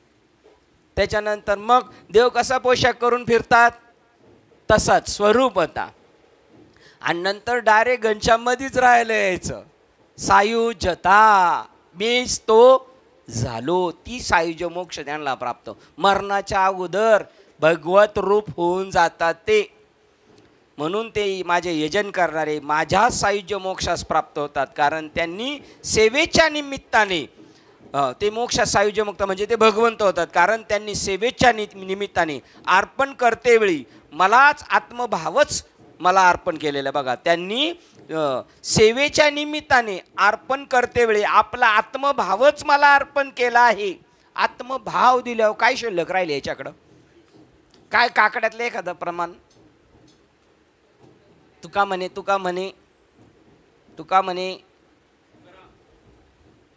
त्याच्यानंतर मग देव कसा पोशाख करून फिरतात तसाच स्वरूपता. आणि नंतर डायरेक्ट घनश्याममध्येच राहायला यायचं. सायुज्यता. मीच तो झालो. ती सायुज्य मोक्ष त्यांना प्राप्त. मरणाच्या अगोदर भगवत रूप होऊन जातात ते. म्हणून ते माझे यजन करणारे माझ्या सायुज्य मोक्षास प्राप्त होतात. कारण त्यांनी सेवेच्या निमित्ताने ते मोक्ष सायुज्य मुक्त म्हणजे ते भगवंत होतात. कारण त्यांनी सेवेच्या निमित्ताने अर्पण करतेवेळी मलाच आत्मभावच मला अर्पण केलेलं. बघा त्यांनी सेवेच्या निमित्ताने अर्पण करतेवेळी आपला आत्मभावच मला अर्पण केला आहे. आत्मभाव दिल्यावर काय शिल्लक राहिले याच्याकडं? काय काकड्यातलं एखादं प्रमाण? तुका म्हणे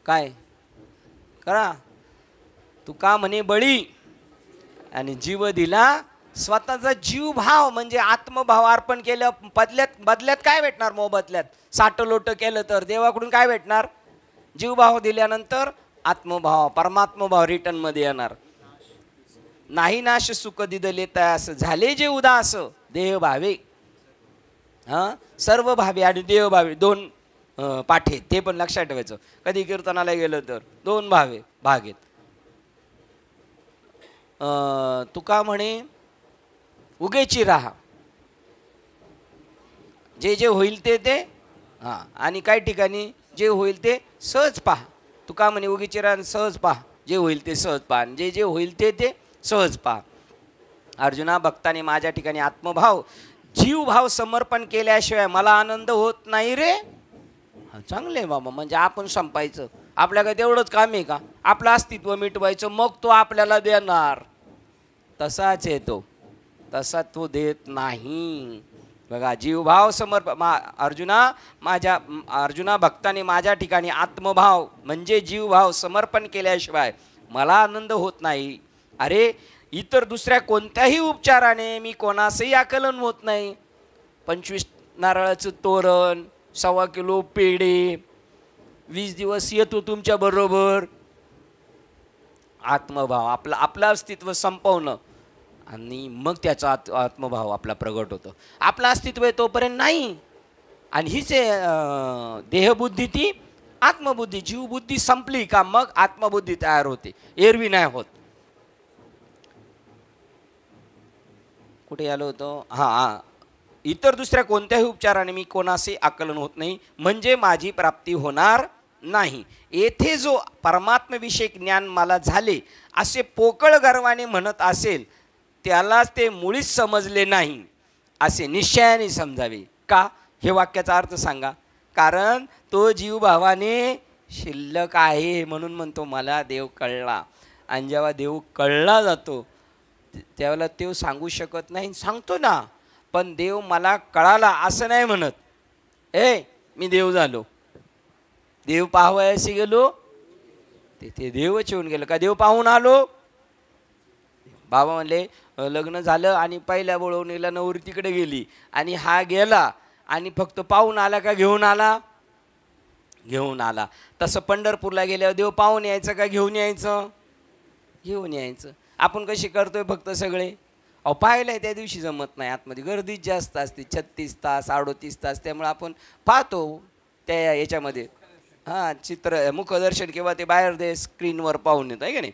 काय करा? तुका म्हणे बळी आणि जीव दिला. स्वतःचा जीव भाव म्हणजे आत्मभाव अर्पण केलं. बदल्यात काय भेटणार? मोबदल्यात साठलोट केलं तर देवाकडून काय भेटणार? जीवभाव दिल्यानंतर आत्मभाव परमात्मभाव रिटर्नमध्ये येणार. नाही नाश सुख दिदले तयास झाले जे उदास देह भावे. सर्व भावे आणि देव भावे दोन पाठे. ते पण लक्षात ठेवायचं. कधी कीर्तनाला गेलं तर दोन भाग आहेत. तुका म्हणे उगेची राहा. जे होईल ते आणि काही ठिकाणी जे होईल ते सहज पहा. तुका म्हणे उगेची राहा सहज पहा. जे होईल ते सहज पहा. जे होईल ते सहज पहा. अर्जुना भक्ताने माझ्या ठिकाणी आत्मभाव जीवभाव समर्पण केल्याशिवाय मला आनंद होत नाही रे. चांगले बाबा. म्हणजे आपण संपायचं आपल्याकडे तेवढंच काम आहे का? आपलं अस्तित्व मिटवायचं मग तो आपल्याला देणार. तसाच येतो. तसा तो देत नाही. बघा जीवभाव अर्जुना भक्ताने माझ्या ठिकाणी आत्मभाव म्हणजे जीवभाव समर्पण केल्याशिवाय मला आनंद होत नाही. अरे इतर दुसऱ्या कोणत्याही उपचाराने मी कोणासही आकलन होत नाही. 25 नारळाचं तोरण, 1.25 किलो पेढे, 20 दिवस येतो तुमच्या बरोबर. आत्मभाव आपलं अस्तित्व संपवणं आणि मग त्याचा आत्मभाव आपला प्रगट होतो. आपलं अस्तित्व आहे तोपर्यंत नाही. आणि हीच देहबुद्धी ती आत्मबुद्धी. जीवबुद्धी संपली का मग आत्मबुद्धी तयार होते. एरवी नाही होत. कुठे आलो होतो? इतर दुसऱ्या कोणत्याही उपचाराने मी कोणाचे आकलन होत नाही, म्हणजे माझी प्राप्ती होणार नाही. येथे जो परमात्मविषयक ज्ञान मला झाले असे पोकळ गर्वाने म्हणत असेल त्यालाच ते मुळीच समजले नाही असे निश्चयाने समजावे. का? हे वाक्याचा अर्थ सांगा. कारण तो जीवभावाने शिल्लक आहे म्हणून म्हणतो मला देव कळला. आणि जेव्हा देव कळला जातो त्यावेळेला देव सांगू शकत नाही, सांगतो ना, पण देव मला कळाला असं नाही म्हणत. मी देव झालो, देव पाहावयाशी गेलो, तिथे देवच येऊन गेलं. का देव पाहून आलो? बाबा म्हणले लग्न झालं आणि पहिल्या बोळवणीला नवरी तिकडे गेली आणि हा गेला आणि फक्त पाहून आला का घेऊन आला? घेऊन आला. तसं पंढरपूरला गेल्यावर देव पाहून यायचं का घेऊन यायचं? घेऊन यायचं. आपण कशी करतोय फक्त सगळे? अहो पाहिलंय त्या दिवशी जमत नाही, आतमध्ये गर्दीच जास्त असते, 36 तास 38 तास, त्यामुळे आपण पाहतो त्या याच्यामध्ये चित्र मुखदर्शन किंवा ते बाहेर दे स्क्रीनवर पाहून येतं आहे का नाही.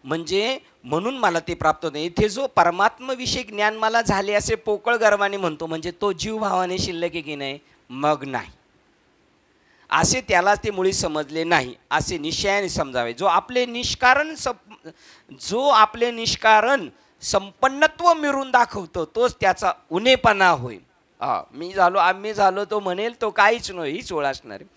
म्हणजे म्हणून मला ते प्राप्त होते. इथे जो परमात्मविषयी ज्ञान मला झाले असे पोकळ गर्वाने म्हणतो, म्हणजे तो जीवभावाने शिल्लक आहे की नाही? मग नाही, असे त्यालाच ते मुळी समजले नाही असे निश्चयाने समजावे. जो आपले निष्कारण संपन्नत्व मिळून दाखवतो तोच त्याचा उणेपणा होईल. मी झालो, आम्ही झालो, तो म्हणेल तो काहीच नाही, हीच ओळ असणार आहे.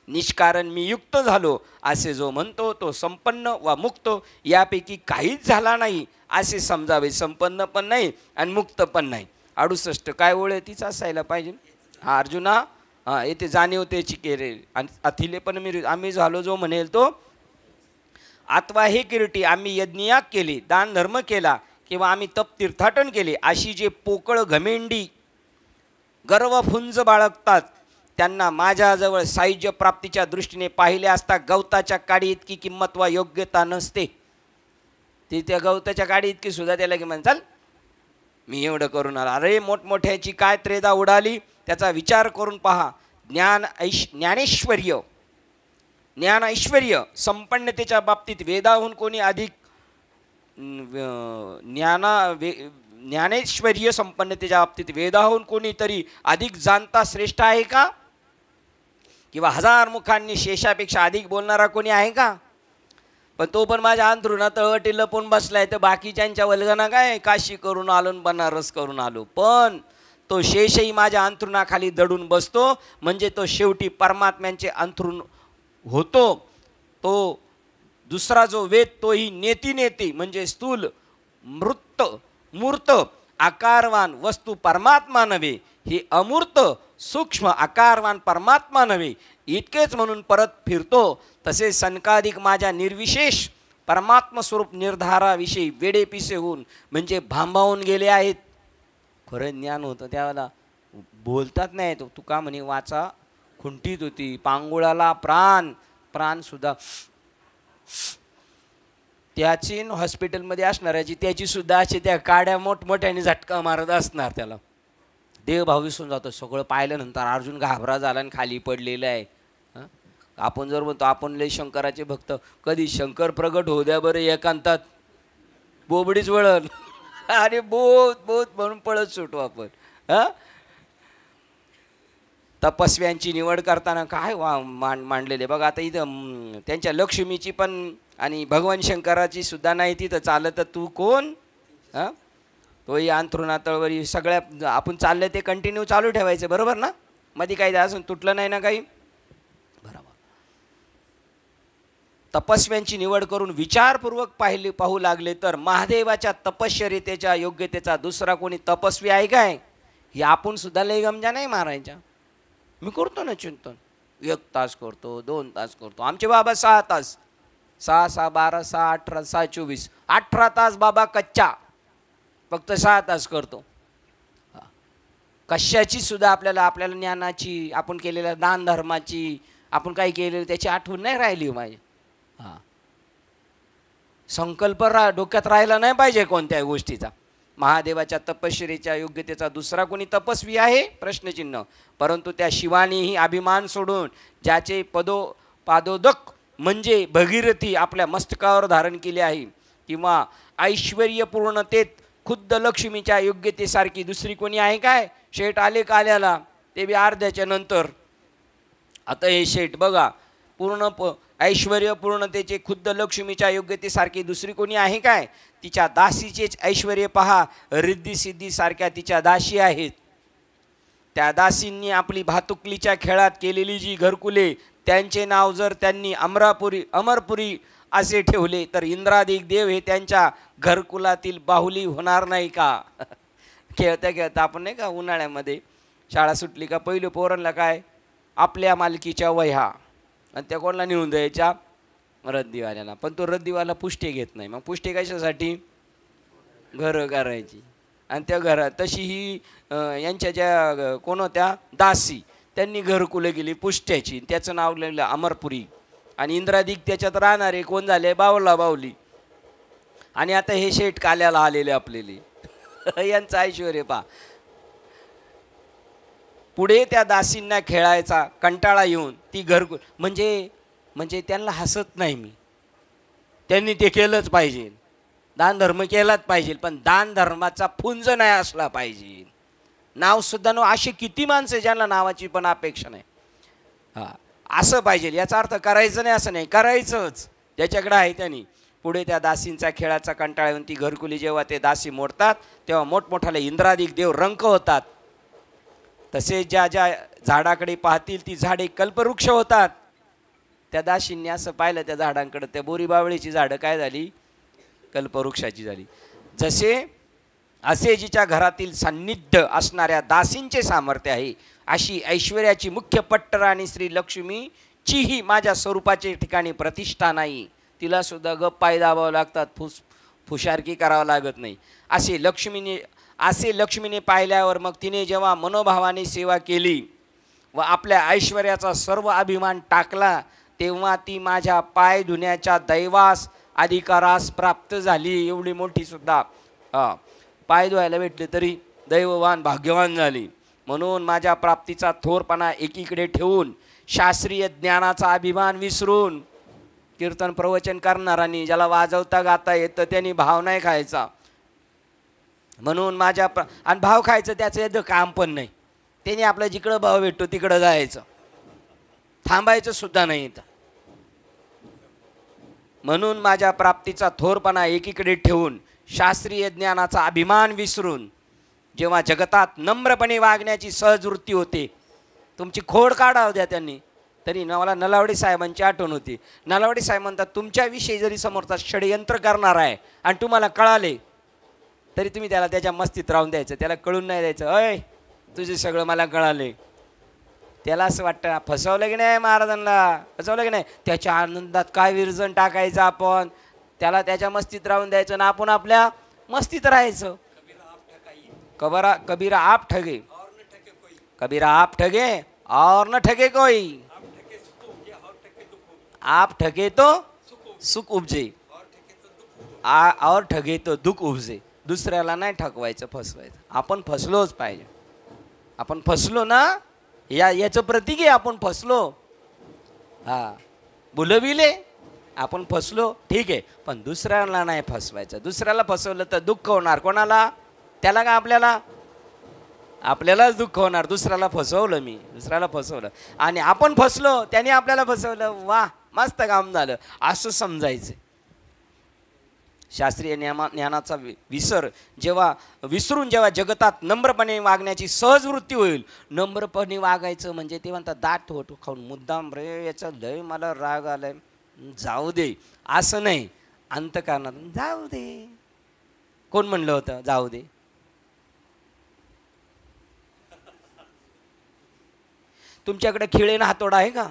निष्कारण मी युक्त झालो असे जो म्हणतो तो संपन्न वा मुक्त यापैकी काहीच झाला नाही असे समजावे. संपन्न पण नाही आणि मुक्त पण नाही. 68 काय ओळ आहे? तीच असायला पाहिजे. अर्जुना येथे जाणीव त्याची केले आणि अथिले पण मी आम्ही झालो जो म्हणेल तो. अथवा हे किरीटी आम्ही यज्ञयाग केले, दान धर्म केला किंवा आम्ही तप तीर्थाटन केले अशी जे पोकळ घमेंडी गर्वफुंज बाळगतात त्यांना माझ्याजवळ सायुज्य प्राप्तीच्या दृष्टीने पाहिले असता गवताच्या काडी इतकी किंमत वा योग्यता नसते. ती त्या गवताच्या काडी इतकी सुद्धा त्याला की म्हणचाल मी एवढं करून आला. अरे मोठमोठ्याची काय त्रेदा उडाली त्याचा विचार करून पहा. ज्ञान ऐश्वर्य संपन्नतेच्या बाबतीत वेदाहून कोणी अधिक ज्ञानेश्वर्य संपन्नतेच्या बाबतीत वेदाहून कोणीतरी अधिक जाणता श्रेष्ठ आहे का? किंवा 1000 मुखांनी शेषापेक्षा अधिक बोलणारा कोणी आहे का? पण तो पण माझ्या अंथरुणात तळवटी लपून बसलाय, तर बाकीच्यांच्या वल्गना काय काशी करून आलो बनारस करून आलो, पण तो शेषही माझ्या अंथरुणाखाली दडून बसतो. म्हणजे तो शेवटी परमात्म्यांचे अंथरुण होतो. तो दुसरा जो वेद तोही नेती म्हणजे स्थूल मूर्त आकारवान वस्तू परमात्मा नव्हे, ही अमूर्त सूक्ष्म आकारवान परमात्मा नव्हे इतकेच म्हणून परत फिरतो. तसे सनकाधिक माझ्या निर्विशेष परमात्म स्वरूप निर्धाराविषयी वेडेपिसे होऊन म्हणजे भांबावून गेले आहेत. खरं ज्ञान होतं त्यावेळेला बोलतात नाही. तो तुका म्हणे वाचा खुंटीत होती, पांगुळाला प्राण सुद्धा त्याची हॉस्पिटलमध्ये असणाऱ्याची त्याची सुद्धा अशी त्या काड्या मोठमोठ्याने झटका मारत असणार. त्याला देवभाव विसरून जातो. सगळं पाहिल्यानंतर अर्जुन घाबरा झाला आणि खाली पडलेला आहे. आपण जर म्हणतो आपण लय शंकराचे भक्त, कधी शंकर प्रगट होऊ द्या बरं एकांतात, बोबडीच वळण अरे बोत म्हणून पळत सुटू आपण. तपस्व्यांची निवड करताना काय मांडलेले बघा. आता इथं त्यांच्या लक्ष्मीची पण आणि भगवान शंकराची सुद्धा नाही तिथं चालत. तू कोण? तोही अंथरुणातळवरी सगळ्या आपण चाललं ते कंटिन्यू चालू ठेवायचं, बरोबर ना? मध्ये काही अजून तुटलं नाही ना काही, बरोबर. तपस्व्यांची निवड करून विचारपूर्वक पाहू लागले तर महादेवाच्या तपश्चर्यतेच्या योग्यतेचा दुसरा कोणी तपस्वी आहे काय? हे आपण सुद्धा लय गमजा नाही मारायच्या. मी करतो ना चिंतन, 1 तास करतो, 2 तास करतो. आमचे बाबा 6 तास, 6 6 12 6 18 6 24 18 तास बाबा कच्चा, फक्त 6 तास करतो. कशाची सुद्धा आपल्याला ज्ञानाची, आपण केलेल्या दान धर्माची, आपण काही केलेलं त्याची आठवण नाही राहिली माझी. संकल्प डोक्यात राहिला नाही पाहिजे कोणत्याही गोष्टीचा. महादेवाच्या तपश्चर्येच्या योग्यतेचा दुसरा कोणी तपस्वी आहे? प्रश्नचिन्ह. परंतु त्या शिवानीही अभिमान सोडून ज्याचे पादोदक म्हणजे भगीरथी आपल्या मस्तकावर धारण केले आहे किंवा ऐश्वर्यपूर्णतेत खुद्द लक्ष्मीच्या योग्यतेसारखी दुसरी कोणी आहे काय? शेठ आले काल्याला, ते बी अर्ध्याच्या नंतर. आता हे शेठ बघा, पूर्ण ऐश्वर्य पूर्णतेचे खुद्द लक्ष्मीच्या योग्यतेसारखी दुसरी कोणी आहे काय? तिच्या दासीचेच ऐश्वर्य पहा, रिद्धी सिद्धी सारख्या तिच्या दासी आहेत. त्या दासींनी आपली भातुकलीच्या खेळात केलेली जी घरकुले, त्यांचे नाव जर त्यांनी अमरपुरी असे ठेवले तर इंद्रादिक देव हे त्यांच्या घरकुलातील बाहुली होणार नाही का? खेळता खेळता आपण नाही का उन्हाळ्यामध्ये शाळा सुटली का पहिलं पोरांना काय, आपल्या मालकीच्या वह्या, आणि त्या कोणाला नेऊन द्यायच्या? रद्दीवाल्याला. पण तो रद्दीवाला पुष्टे घेत नाही. मग पुष्टे कशासाठी? घरं करायची. आणि त्या घरात तशी ही यांच्या ज्या कोण होत्या दासी, त्यांनी घरकुलं गेली पुष्ट्याची, त्याचं नाव लिहिलं अमरपुरी. आणि इंद्रादिक त्याच्यात राहणारे कोण झाले? बावला बावली. आणि आता हे शेठ काल्याला आलेले आपलेले यांचं ऐश्वर्य पहा. पुढे त्या दासींना खेळायचा कंटाळा येऊन ती घरकुल म्हणजे त्यांना हसत नाही मी, त्यांनी ते केलंच पाहिजे, दान धर्म केलाच पाहिजे, पण दान धर्माचा पुंज नाही असला पाहिजे. नाव सुद्धा नो, असे किती माणसं ज्यांना नावाची पण अपेक्षा नाही. हां, असं पाहिजे. याचा अर्थ करायचं नाही असं नाही, करायचंच ज्याच्याकडे आहे त्यांनी. पुढे त्या दासींचा खेळाचा कंटाळा येऊन ती घरकुली जेव्हा ते दासी मोडतात तेव्हा मोठमोठाले इंद्रादिक देव रंक होतात. तसेच ज्या ज्या झाडाकडे पाहतील ती झाडे कल्पवृक्ष होतात. त्या दासींनी असं पाहिलं त्या झाडांकडे, त्या बोरी बावळीची झाडं काय झाली? कल्पवृक्षाची झाली. असे जिच्या घरातील सान्निध्य असणाऱ्या दासींचे सामर्थ्य आहे, अशी ऐश्वर्याची मुख्य पट्टराणी श्री लक्ष्मीचीही माझ्या स्वरूपाचे ठिकाणी प्रतिष्ठा नाही. तिला सुद्धा गप पाय दाबावं लागतात, फुशारकी करावं लागत नाही. असे लक्ष्मीने पाहिल्यावर मग तिने जेव्हा मनोभावाने सेवा केली व आपल्या ऐश्वर्याचा सर्व अभिमान टाकला, तेव्हा ती माझ्या पाय धुण्याच्या दैवास अधिकारास प्राप्त झाली. एवढी मोठी सुद्धा पाय धुवायला भेटले तरी दैववान भाग्यवान झाली. म्हणून माझ्या प्राप्तीचा थोरपणा एकीकडे ठेवून शास्त्रीय ज्ञानाचा अभिमान विसरून, कीर्तन प्रवचन करणारांनी ज्याला वाजवता गाता येतं त्यांनी भाव नाही खायचा. म्हणून आणि भाव खायचं त्याचं येतं काम पण नाही. त्याने आपलं जिकडं भाव भेटतो तिकडं जायचं, थांबायचं सुद्धा नाही येतं. म्हणून माझ्या प्राप्तीचा थोरपणा एकीकडे ठेवून शास्त्रीय ज्ञानाचा अभिमान विसरून जेव्हा जगतात नम्रपणे वागण्याची सहज वृत्ती होते. तुमची खोड काढाव द्या त्यांनी तरी. मला नलावडे साहेबांची आठवण होती. नलावडे साहेब म्हणतात, तुमच्याविषयी जरी समोरचा षडयंत्र करणार आहे आणि तुम्हाला कळाले तरी तुम्ही त्याला त्याच्या मस्तीत राहून द्यायचं, त्याला कळून नाही द्यायचं. अय तुझे सगळं मला कळाले. त्याला असं वाटतं फसवलं की नाही, महाराजांना फसवलं की नाही, त्याच्या आनंदात काय विरजण टाकायचं आपण, त्याला त्याच्या मस्तीत राहून द्यायचं ना आपण आपल्या मस्तीत राहायचं. कबीरा आप ठगे, कबीरा आप ठगे और न ठगे कोई, आप ठगे तो सुख उपजे और ठगे तो दुःख उपजे. दुसऱ्याला नाही ठकवायचं, फसवायचं. आपण फसलोच पाहिजे. आपण फसलो ना, याचं प्रतीक आहे आपण फसलो. हा, बुलविले आपण फसलो, ठीक आहे, पण दुसऱ्याला नाही फसवायचं. दुसऱ्याला फसवलं तर दुःख होणार कोणाला? त्याला का आपल्याला? आपल्यालाच दुःख होणार. दुसऱ्याला फसवलं मी, दुसऱ्याला फसवलं आणि आपण फसलो, त्याने आपल्याला फसवलं, वा मस्त काम झालं असं समजायचं. शास्त्रीय ज्ञानाचा विसरून जेव्हा जगतात नम्रपणे वागण्याची सहज वृत्ती होईल. नम्रपणे वागायचं म्हणजे ते म्हणतात दाट होतो खाऊन मुद्दाम, रे याचा लय मला राग आलाय, जाऊ दे, असं नाही. अंतःकरणात जाऊ दे. कोण म्हणलं होतं जाऊ दे? तुमच्याकडे खिळेन हातोडा आहे का?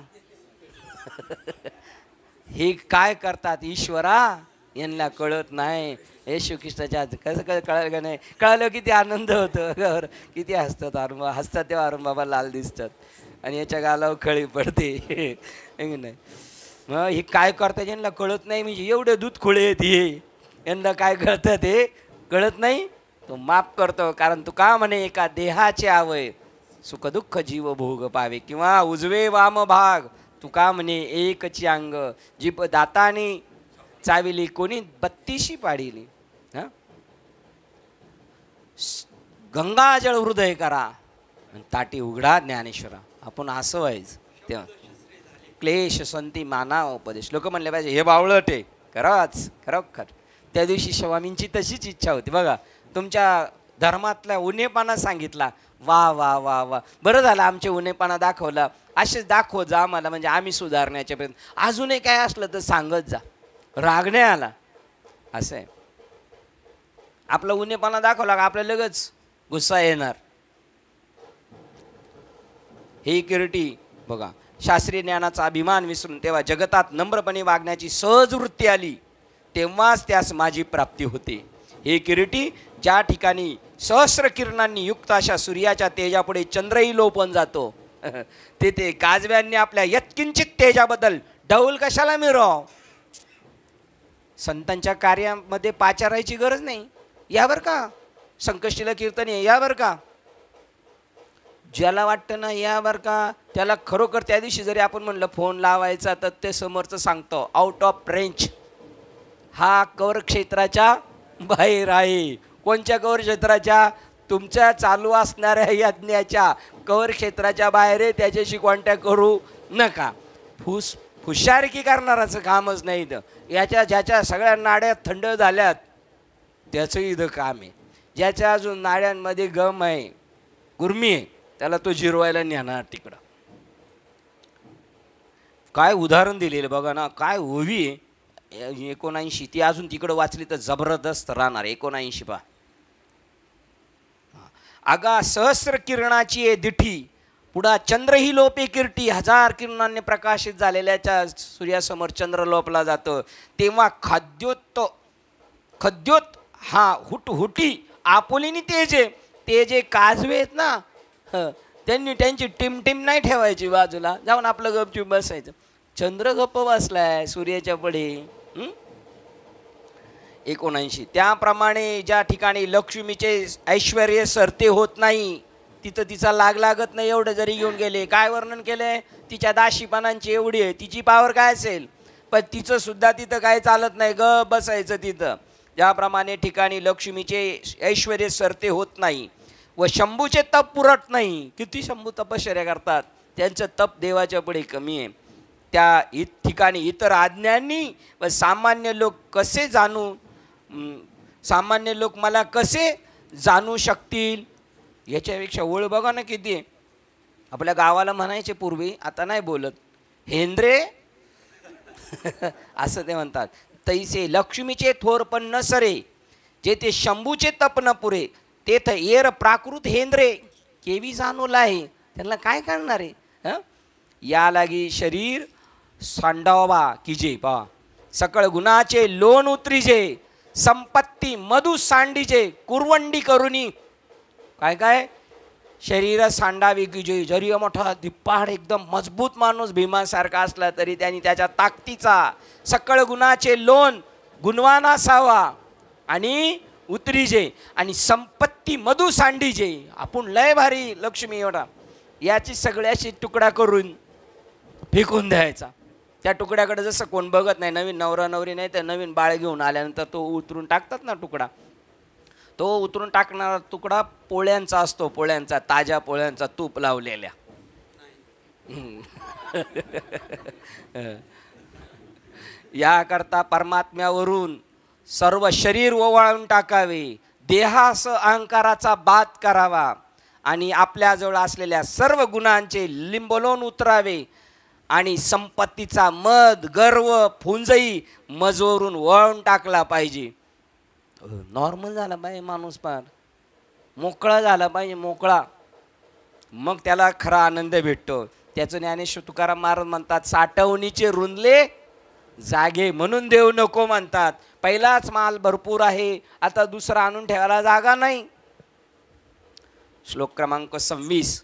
हे काय करतात ईश्वरा, यांना कळत नाही. येशू ख्रिस्ताच्या कसं कळलं का नाही? कळलं किती आनंद होतो, किती हसतात. हसतात तेव्हा अरुण बाबा लाल दिसतात आणि याच्या गालावर खळी पडते नाही. मग हे काय करतात यांना कळत नाही. म्हणजे एवढे दूध खुळे आहेत हे, यांना काय कळतं ते कळत नाही. तो माफ करतो, कारण तू का म्हणे एका देहाचे आवय सुख दुःख जीव भोग पावे, किंवा उजवे वाम भाग तू का म्हणे एकची अंग जीप दाताने चाविली कोणी 32 पाडिली. हां, गंगाजळ हृदय करा आणि ताटी उघडा ज्ञानेश्वरा. आपण असं व्हायचं तेव्हा. क्लेश संती माना उपदेश. लोक म्हणले पाहिजे हे बावळट आहे. खरंच खरोखर त्या दिवशी स्वामींची तशीच इच्छा होती बघा. तुमच्या धर्मातल्या उणेपणा सांगितला. वा वा वा वा, बरं झालं आमचे उणेपणा दाखवला. असेच दाखव जा आम्हाला, म्हणजे आम्ही सुधारण्याच्या पर्यंत. अजूनही काय असलं तर सांगत जा. राग नाही आला. असं आहे. आपला उणेपणा दाखवला का आपल्याला लगेच गुस्सा येणार. हे किरटी बघा, शास्त्रीय ज्ञानाचा अभिमान विसरून तेव्हा जगतात नम्रपणे वागण्याची सहज वृत्ती आली, तेव्हाच त्यास माझी प्राप्ती होते. हे किरीटी, ज्या ठिकाणी सहस्र किरणांनी युक्त अशा सूर्याच्या तेजापुढे चंद्रही लोपन जातो, तेथे काजव्यांनी आपल्या यत्किंचित तेजाबद्दल डौल कशाला मिरव. संतांच्या कार्यामध्ये पाचारायची गरज नाही. यावर का संकष्टीला कीर्तन आहे, यावर का ज्याला वाटतं ना यावर का, त्याला खरोखर त्या दिवशी जरी आपण म्हणलं फोन लावायचा तर ते समोरचं सांगतो आउट ऑफ रेंज. हा कवर क्षेत्राच्या बाहेर आहे. कोणत्या कवर क्षेत्राच्या? तुमच्या चालू असणाऱ्या यज्ञाच्या कवर क्षेत्राच्या बाहेर आहे. त्याच्याशी कॉन्टॅक्ट करू नका. हुशारकी करणाराचं कामच नाही इथं. ज्याच्या सगळ्या नाड्या थंड झाल्यात त्याचं इथं काम आहे. ज्याच्या अजून नाड्यांमध्ये गम आहे, गुरमी आहे, त्याला तो जिरवायला नेणार तिकडं. काय उदाहरण दिलेलं बघा ना, काय ओवी आहे. 79 ती अजून तिकडं वाचली तर जबरदस्त राहणार. 79 पा. आगा सहस्र किरणाची आहे दिठी, पुढा चंद्रही लोपे कीर्ती. 1000 किरणांनी प्रकाशित झालेल्याच्या सूर्यासमोर चंद्र लोपला जातं. तेव्हा खद्योत हा हुटी आपुलीनी ते जे काजवे आहेत ना, त्यांनी त्यांची टिमटिम नाही ठेवायची बाजूला, जाऊन आपलं गपचूप बसायचं. चंद्र गप्प बसलाय सूर्याच्या पुढे. 79. त्याप्रमाणे ज्या ठिकाणी लक्ष्मीचे ऐश्वर्य सरते होत नाही, तिथं तिचा लागत नाही. एवढं जरी घेऊन गेले, काय वर्णन केलंय तिच्या दाशीपणांची एवढी आहे, तिची पावर काय असेल, पण तिचं सुद्धा तिथं काय चालत नाही, गप बसायचं तिथं. ज्याप्रमाणे ठिकाणी लक्ष्मीचे ऐश्वर्य सरते होत नाही व शंभूचे तप पुरत नाही. किती शंभू तपश्चर्या करतात, त्यांचं तप देवाच्या पुढे कमी आहे. त्या ठिकाणी इतर आज्ञांनी व सामान्य लोक मला कसे जाणू शकतील. याच्यापेक्षा ओळ बघा ना किती आहे. आपल्या गावाला म्हणायचे पूर्वी, आता नाही बोलत, हेंद्रे असं ते म्हणतात. तैसे लक्ष्मीचे थोर पण न सरे, जेथे शंभूचे तप न पुरे, तेथ येर प्राकृत हेंद्रे केवी जाणूला आहे. त्यांना काय करणार आहे. या लागी शरीर सांडावा किजे पा, सकळ गुणाचे लोण उतरीजे, संपत्ती मधु सांडीजे, कुरवंडी करुनी. काय शरीर सांडावी किजे. जरी मोठा धिप्पाड एकदम मजबूत माणूस भीमासारखा असला तरी त्यांनी त्याच्या ताकदीचा सकळ गुणाचे लोण गुणवान असावा आणि उतरीजे, आणि संपत्ती मधु सांडीजे. आपण लय भारी लक्ष्मी एवढा, याची सगळ्याशी तुकडा करून फेकून द्यायचा. त्या तुकड्याकडे जसं कोण बघत नाही, नवीन नवरा नवरी नाही तर नवीन बाळ घेऊन आल्यानंतर तो उतरून टाकतात ना तुकडा, तो उतरून टाकणारा तुकडा पोळ्यांचा असतो, पोळ्यांचा, ताज्या पोळ्यांचा, तूप लावलेल्या. याकरता परमात्म्यावरून सर्व शरीर ओवाळून टाकावे, देहास अहंकाराचा बात करावा आणि आपल्याजवळ असलेल्या सर्व गुणांचे लिंबलोन उतरावे आणि संपत्तीचा मद गर्व फुंजई मजवरून वळून टाकला पाहिजे. नॉर्मल झाला पाहिजे माणूस, पार मोकळा झाला पाहिजे, मोकळा. मग त्याला खरा आनंद भेटतो. त्याचं ज्ञानेश्वर तुकाराम महाराज म्हणतात, साठवणीचे रुंदले जागे म्हणून देऊ नको म्हणतात. पहिलाच माल भरपूर आहे, आता दुसरा आणून ठेवायला जागा नाही. श्लोक क्रमांक 26.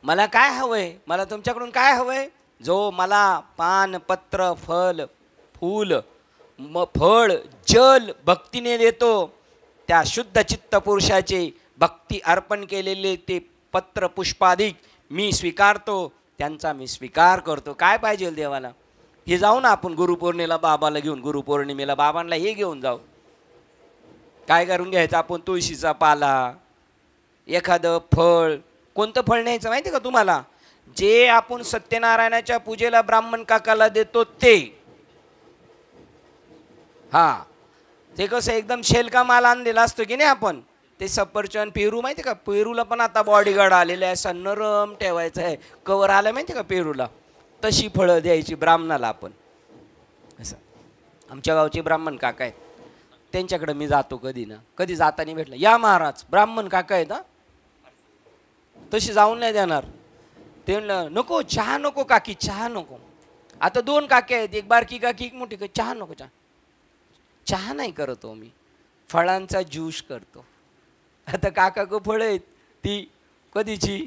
मला काय हवंय, मला तुमच्याकडून काय हवंय. जो मला पान पत्र फल फूल फळ जल भक्तीने देतो, त्या शुद्ध चित्त पुरुषाचे भक्ती अर्पण केलेले ते पत्र पुष्पाधिक मी स्वीकारतो, त्यांचा मी स्वीकार करतो. काय पाहिजे देवाला. हे जाऊ ना आपण गुरुपौर्णिमेला बाबाला घेऊन, गुरुपौर्णिमेला बाबांना हे घेऊन जाऊ. काय करून घ्यायचं आपण, तुळशीचा पाला, एखादं फळ, कोणतं फळ न्यायचं माहिती का तुम्हाला? जे आपण सत्यनारायणाच्या पूजेला ब्राह्मण काकाला देतो ते. हा, ते कसं एकदम शेलका माल आणलेला असतो की नाही आपण, ते सफरचंद, पेरू माहिती का? पेरूला पण आता बॉडीगार्ड आलेले आहे, असा नरम ठेवायचं आहे, कवर आलं माहिती का पेरूला, तशी फळं द्यायची ब्राह्मणाला आपण. असं आमच्या गावचे ब्राह्मण काका आहेत, त्यांच्याकडे मी जातो कधी ना कधी, जाताना भेटलं, या महाराज ब्राह्मण काका आहेत, हा तशी जाऊन नाही देणार. ते म्हणलं नको चहा नको काकी, चहा नको. आता 2 काके आहेत, एक बारकी काकी एक मोठी, चहा नको, चहा नाही करतो मी, फळांचा ज्यूस करतो. आता काका को फळ आहेत ती कधीची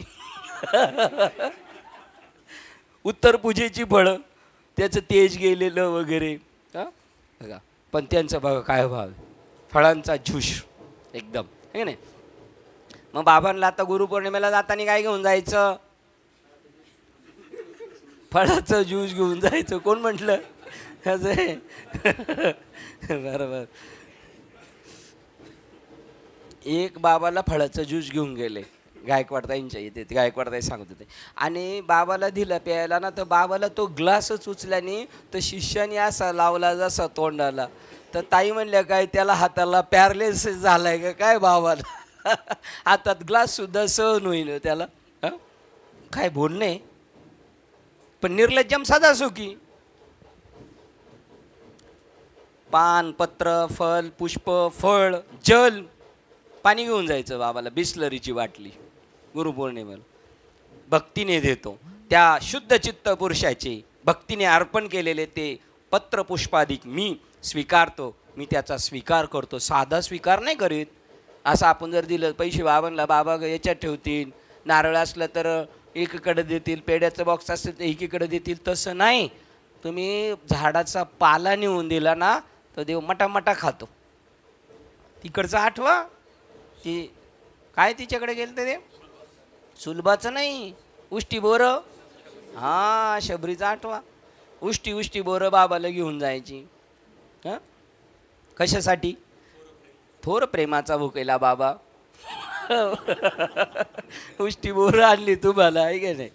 उत्तर पूजेची फळं, त्याचं तेज गेलेलं वगैरे, हा बघा. पण त्यांचं बघा काय भाव, फळांचा ज्यूस एकदम, हे नाही. मग बाबांना आता गुरुपौर्णिमेला जाताना काय घेऊन जायचं? फळाचं ज्यूस घेऊन जायचं. कोण म्हटलं? असं आहे बरोबर. एक बाबाला फळाचं ज्यूस घेऊन गेले गायकवाडताईंच्या इथे, गायकवाडताई सांगत होते, आणि बाबाला दिलं प्यायला ना, तर बाबाला तो ग्लासच उचल्याने तर शिष्याने असा लावला जसा तोंडाला, तर ताई म्हणल्या काय त्याला हाताला पॅरलेसिस झालाय का काय बाबाला हातात ग्लास सुद्धा सहन होईल त्याला. काय बोलणे, पण निर्लज्जम साधा सुखी. पान, पत्र, फल, पुष्प, फळ, जल, पाणी घेऊन जायचं बाबाला, बिस्लरीची बाटली गुरुपौर्णिमेला. भक्तीने देतो त्या शुद्ध चित्त पुरुषाचे, भक्तीने अर्पण केलेले ते पत्र पुष्पाधिक मी स्वीकारतो, मी त्याचा स्वीकार करतो, साधा स्वीकार नाही करीत. असं आपण जर दिलं पैसे बाबांना, बाबा याच्यात ठेवतील, नारळ असलं तर एकीकडे देतील, पेड्याचं बॉक्स असेल तर एकीकडे देतील, तसं नाही. तुम्ही झाडाचा पाला नेऊन दिला ना तर देव मटामटा खातो. तिकडचं आठवा, ती काय तिच्याकडे गेलं ते सुलभाचं नाही, उष्टी बोरं, हां शबरीचा आठवा, उष्टी बोरं बाबाला घेऊन जायची. हां कशासाठी? थोर प्रेमाचा भुकेला बाबा उष्टी बोरं आणली तुम्हाला, आहे का नाही?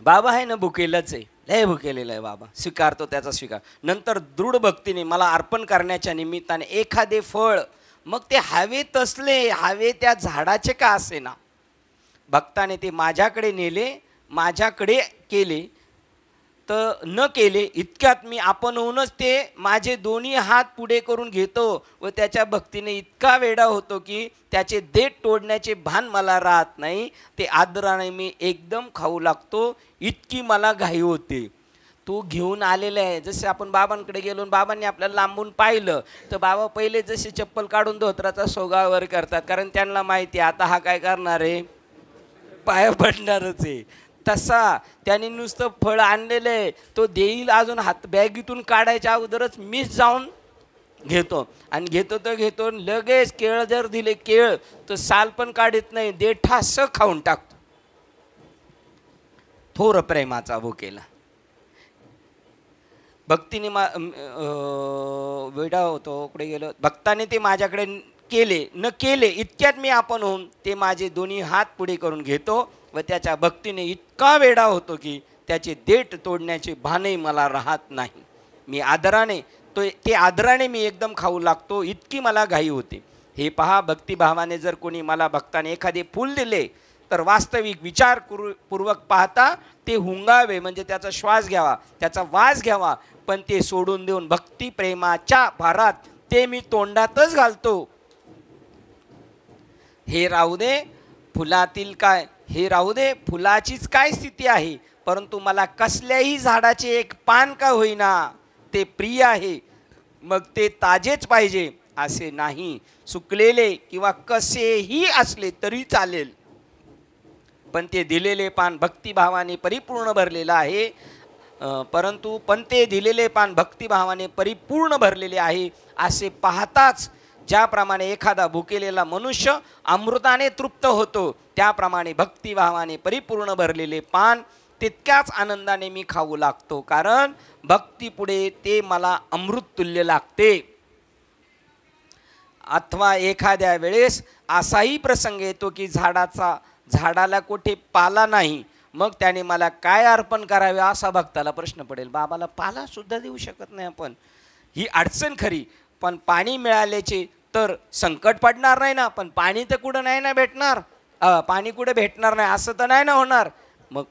बाबा आहे ना भुकेलाच आहे, लय भुकेलेला आहे बाबा, स्वीकारतो त्याचा स्वीकार. नंतर दृढ भक्तीने मला अर्पण करण्याच्या निमित्ताने एखादे फळ, मग ते हवे तसले, हवे त्या झाडाचे का असे ना, भक्ताने ते माझ्याकडे नेले, माझ्याकडे केले, तर न केले इतक्यात मी आपण होऊनच ते माझे दोन्ही हात पुढे करून घेतो व त्याच्या भक्तीने इतका वेडा होतो की त्याचे देठ तोडण्याचे भान मला राहत नाही. ते आदराने मी एकदम खाऊ लागतो, इतकी मला घाई होते. तो घेऊन आलेला आहे. जसे आपण बाबांकडे गेलो, बाबांनी आपल्याला लांबून पाहिलं तर बाबा पहिले जसे चप्पल काढून धोत्राचा सोगावर करतात, कारण त्यांना माहिती आहे आता हा काय करणार आहे, पाया पडणारच आहे. तसा त्याने नुसतं फळ आणलेलं आहे, तो देईल अजून हात बॅगीतून काढायच्या अगोदरच मीच जाऊन घेतो, आणि घेतो लगेच केळ जर दिले, केळ तर साल पण काढत नाही, देठास खाऊन टाकतो. थोर प्रेमाचा भुकेला. भक्तीने वेडा होतो, कुठे गेलो, भक्ताने ते माझ्याकडे केले, न केले इतक्यात मी आपण होऊन ते माझे दोन्ही हात पुढे करून घेतो व त्याच्या भक्तीने इतका वेडा होतो की त्याचे देठ तोडण्याचे भानही मला राहत नाही. मी आदराने ते आदराने मी एकदम खाऊ लागतो, इतकी मला घाई होते. हे पहा, भक्तिभावाने जर कोणी मला भक्ताने एखादे फूल दिले तर वास्तविक विचारपूर्वक पाहता ते हुंगावे, म्हणजे त्याचा श्वास घ्यावा, त्याचा वास घ्यावा, पण ते सोडून देऊन भक्ती प्रेमाच्या भारात ते मी तोंडातच घालतो. हे राहू दे फुलातील काय, हे राहू दे फुलाचीच काय स्थिती आहे, परंतु मला कसल्याही झाडाचे एक पान का होईना ते प्रिय आहे, मग ते ताजेच पाहिजे असे नाही, सुकलेले किंवा कसेही असले तरी चालेल, पण ते दिलेले पान भक्तिभावाने परिपूर्ण भरलेलं आहे. परंतु पण ते दिलेले पान भक्तिभावाने परिपूर्ण भरलेले आहे असे पाहताच ज्याप्रमाणे एखादा भुकेलेला मनुष्य अमृताने तृप्त होतो, त्याप्रमाणे भक्तिभावाने परिपूर्ण भरलेले पान तितक्याच आनंदाने मी खाऊ लागतो, कारण भक्तीपुढे ते मला अमृत तुल्य लागते. अथवा एखाद्या वेळेस असाही प्रसंग येतो की झाडाला कुठे पाला नाही, मग त्याने मला काय अर्पण करावे असा भक्ताला प्रश्न पडेल. बाबाला पाला सुद्धा देऊ शकत नाही आपण, ही अडचण खरी. पण पाणी मिळाल्याचे तर संकट पडणार नाही ना. पण पाणी तर कुठं नाही ना भेटणार, पाणी कुठे भेटणार नाही असं तर नाही ना होणार. मग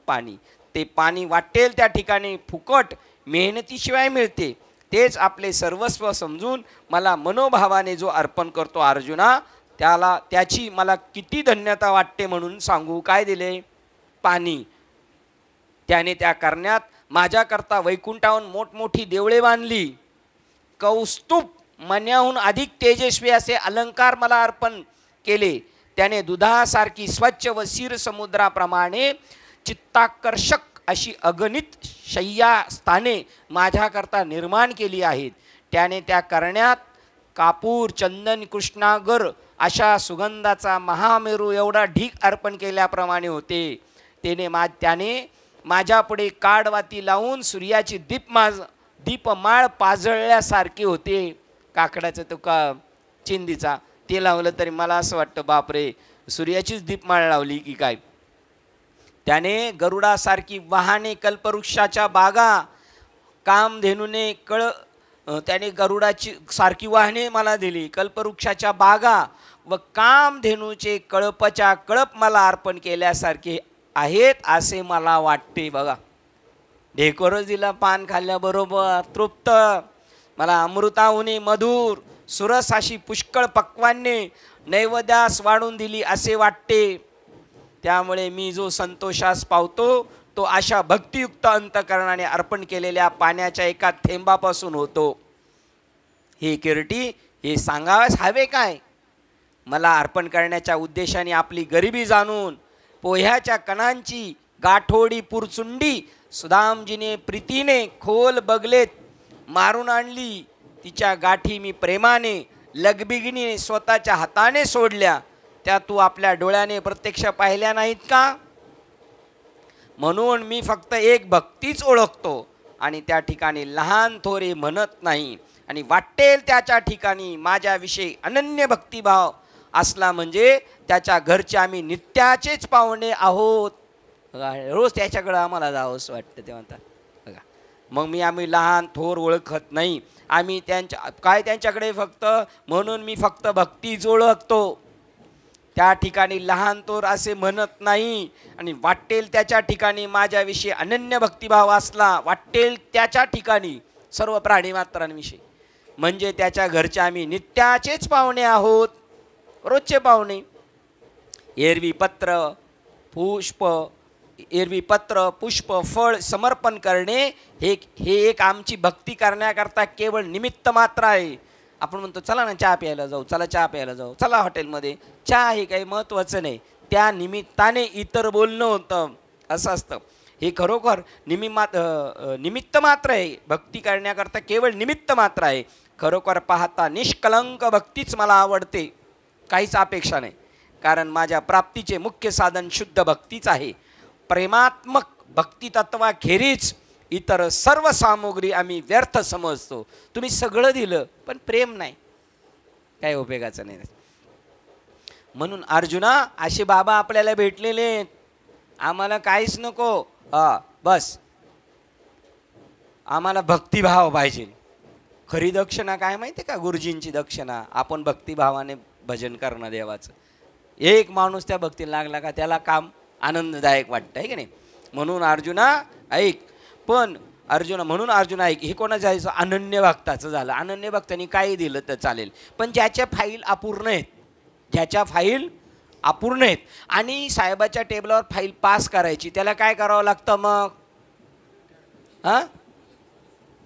ते पाणी वाटेल त्या ठिकाणी फुकट मेहनतीशिवाय मिळते. तेच आपले सर्वस्व समजून मला मनोभावाने जो अर्पण करतो अर्जुना, त्याची मला किती धन्यता वाटते म्हणून सांगू. काय दिले? पाणी. त्याने त्या करण्यात माझ्याकरता वैकुंठाहून मोठमोठी देवळे बांधली, कौस्तुभ मण्याहून अधिक तेजस्वी असे अलंकार मला अर्पण केले. त्याने दुधासारखी स्वच्छ व क्षीर समुद्राप्रमाणे चित्ताकर्षक अशी अगणित शय्यास्थाने माझ्याकरता निर्माण केली आहेत. त्याने त्या करण्यात कापूर, चंदन, कृष्णागर अशा सुगंधाचा महामेरू एवढा ढीग अर्पण केल्याप्रमाणे होते. त्याने माझ्यापुढे काडवाती लावून सूर्याची दीपमाळ पाजळल्यासारखे होते. काकडाचं तो चिंदीचा ते लावलं तरी मला असं वाटतं बापरे, सूर्याचीच दीपमाळ लावली की काय. त्याने गरुडासारखी वाहने, कल्पवृक्षाच्या बागा, कामधेनूने त्याने गरुडाची सारखी वाहने मला दिली, कल्पवृक्षाच्या बागा व कामधेनूचे कळपच्या कळप मला अर्पण केल्यासारखे आहेत असे मला वाटते. बघा, ढेकोरच दिला पान खाल्ल्याबरोबर तृप्त, मला अमृताहुनी मधुर सुरस अशी पुष्कळ पक्वान्ने नैवेद्यास वाढून दिली असे वाटते. त्यामुळे मी जो संतोषास पावतो तो अशा भक्तियुक्त अंतकरणाने अर्पण केलेल्या पाण्याच्या एका थेंबापासून होतो. हे किरटी, हे सांगावयास हवे काय? मला अर्पण करण्याच्या उद्देशाने आपली गरिबी जाणून पोह्याच्या कणांची गाठोडी पुरचुंडी सुदामजीने प्रीतीने खोल बगलेत मारून आणली. तिच्या गाठी मी प्रेमाने लगबिगीने स्वतःच्या हाताने सोडल्या. त्या तू आपल्या डोळ्याने प्रत्यक्ष पाहिल्या नाहीत का? म्हणून मी फक्त एक भक्तीच ओळखतो आणि त्या ठिकाणी लहान थोरे म्हणत नाही. आणि वाटेल त्याच्या ठिकाणी माझ्याविषयी अनन्य भक्तिभाव असला म्हणजे त्याच्या घरचे आम्ही नित्याचेच पाहुणे आहोत. रोज त्याच्याकडं आम्हाला जावंसं वाटतं. तेव्हा बघा, मग आम्ही लहान थोर ओळखत नाही. आम्ही त्यांच्याकडे फक्त, म्हणून मी फक्त भक्तीच ओळखतो. त्या ठिकाणी लहान थोर असे म्हणत नाही. आणि वाटेल त्याच्या ठिकाणी माझ्याविषयी अनन्य भक्तिभाव असला, वाटेल त्याच्या ठिकाणी सर्व प्राणीमात्रांविषयी, म्हणजे त्याच्या घरचे आम्ही नित्याचेच पाहुणे आहोत, रोजचे पाहुणे. एरवी पत्र पुष्प फळ समर्पण करणे हे एक आमची भक्ती करण्याकरता केवळ निमित्त मात्र आहे. आपण म्हणतो चला ना चहा प्यायला जाऊ, चला चहा प्यायला जाऊ, चला हॉटेलमध्ये चहा, हे काही महत्त्वाचं नाही. त्या निमित्ताने इतर बोलणं होतं असं असतं. हे खरोखर निमित्त मात्र आहे. भक्ती करण्याकरता केवळ निमित्त मात्र आहे. खरोखर पाहता निष्कलंक भक्तीच मला आवडते, काहीच अपेक्षा नाही. कारण माझ्या प्राप्तीचे मुख्य साधन शुद्ध भक्तीच आहे. प्रेमात्मक भक्तितत्वाखेरीज इतर सर्व सामुग्री आम्ही व्यर्थ समजतो. तुम्ही सगळं दिलं पण प्रेम नाही, काही उपयोगाचं नाही. म्हणून अर्जुना, असे बाबा आपल्याला भेटलेले, आम्हाला काहीच नको, बस आम्हाला भक्तिभाव पाहिजे. खरी दक्षिणा काय माहिती आहे का? गुरुजींची दक्षिणा. आपण भक्तिभावाने भजन करणं देवाचं. एक माणूस त्या भक्तीला लागला का त्याला काम आनंददायक वाटतं, आहे की नाही? म्हणून अर्जुना ऐक, म्हणून अर्जुना ऐक, हे कोणाचं आहे? अनन्य भक्ताचं झालं. अनन्य भक्तांनी काही दिलं तर चालेल, पण ज्याच्या फाईल अपूर्ण आहेत, आणि साहेबाच्या टेबलावर फाईल पास करायची, त्याला काय करावं लागतं? मग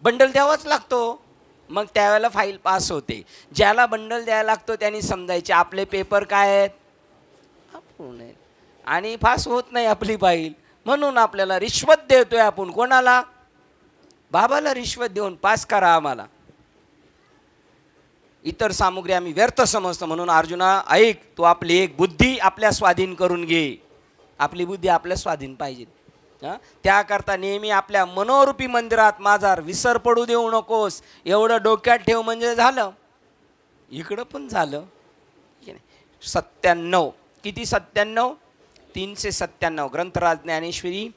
बंडल द्यावाच लागतो. मग त्यावेळेला फाईल पास होते. ज्याला बंडल द्यायला लागतो त्यांनी समजायचे आपले पेपर काय आहेत? अपूर्ण आहेत आणि पास होत नाही आपली फाईल. म्हणून आपल्याला रिश्वत देतोय आपण. कोणाला? बाबाला रिश्वत देऊन पास करा आम्हाला. इतर सामुग्री आम्ही व्यर्थ समजतो. म्हणून अर्जुना ऐक, तू आपली एक बुद्धी आपल्या स्वाधीन करून घे. आपली बुद्धी आपल्या स्वाधीन पाहिजे. त्याकरता नेहमी आपल्या मनोरूपी मंदिरात माझा विसर पडू देऊ नकोस. एवढं डोक्यात ठेव म्हणजे झालं, इकडं पण झालं. 97. किती 97? 397. ग्रंथराज ज्ञानेश्वरी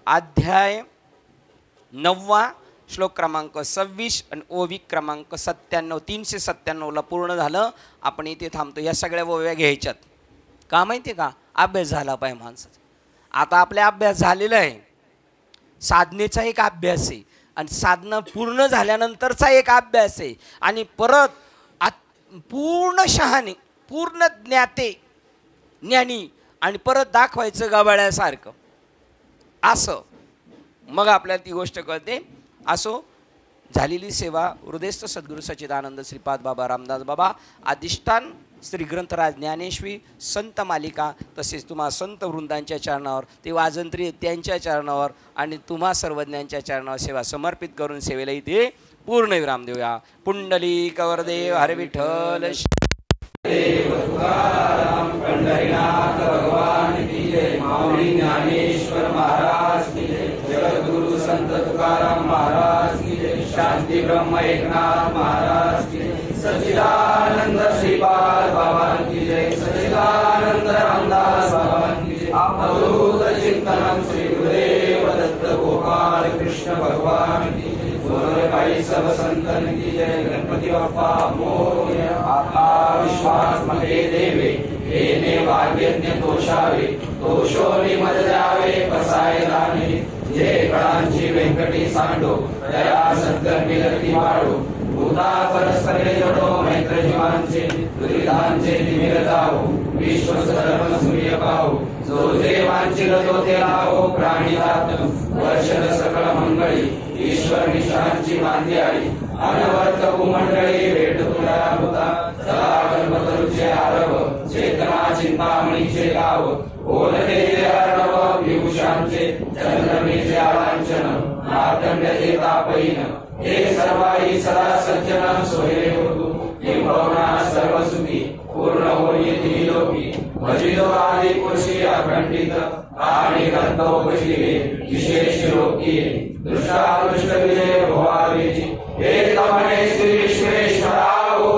अध्याय 9 श्लोक क्रमांक 26 आणि ओवी क्रमांक 97. 397ला पूर्ण झालं. आपण इथे थांबतो. या सगळ्या ओव्या घ्यायच्यात. का माहिती आहे का? अभ्यास झाला पाहिजे माणसाचा. आता आपला अभ्यास झालेला आहे. साधनेचा एक अभ्यास आहे आणि साधना पूर्ण झाल्यानंतरचा एक अभ्यास आहे आणि परत पूर्ण शहाणे, पूर्ण ज्ञानी आणि परत दाखवायचं गबाळ्यासारखं असं. मग आपल्याला ती गोष्ट कळते. असो, झालेली सेवा हृदयस्थ सद्गुरू सच्चिदानंद श्रीपाद बाबा रामदास बाबा अधिष्ठान श्री ग्रंथराज ज्ञानेश्वरी संत मालिका तसेच तुम्हा संत वृंदांच्या चरणावर, ते वाजंत्री त्यांच्या चरणावर आणि तुम्हा सर्वज्ञांच्या चरणावर सेवा समर्पित करून सेवेला इथे पूर्ण विराम देऊया. पुंडलिक वरदेव हरी विठ्ठल पंढरीनाथ भगवान की जय. माऊली ज्ञानेश्वर महाराज की जय. जगद्गुरु संत तुकाराम महाराज की जय. शांती ब्रह्म एकनाथ महाराज की जय. सच्चिदानंद श्रीपाद बाबा की जय. सच्चिदानंद रामदास बाबा की जय. अवधूत चिंतन श्री गुरुदेव दत्त गोपाल कृष्ण भगवान की जय. गोरखाई सब संतन की जय. गणपती बाप्पा मोरया. आपला विश्वास मध्ये देवे, येणे वाग्यज्ञ तोषावे, तोषोनी मज द्यावे पसाय दाने. जे कळांची व्यंकटी सांडो, दया सत्कर्मी लती वाढो. भूता परस्परे जोडो, मैत्र जीवांचे दुरितांचे निमिर जाओ. विश्व धर्म सूर्य पाहो, जो जे वांछिल तो ते लावो. प्राणी जात वर्षद सकळ मंगळी, ईश्वर निशांची मांदी आली. अनवर्त कुमंडळी भेट तुला होता. सदा कल्पतरुचे आरव, चेतना चिंतामणीचे गाव. ओलतेचे अर्णव विभूषांचे, चंद्रमेचे आलांछन. नाटंड्याचे तापहीन, हे सर्वाही सदा सज्जन सोयरे होतु. किंबहुना सर्व सुखी पूर्ण होई त्रिलोकी. भजितो आदि पुरुषी अखंडित, आणि रत्नोपजीवे विशेष लोकी. दृष्टादृष्ट विजय भवावेची, हे तमने श्री विश्वेश्वराहो.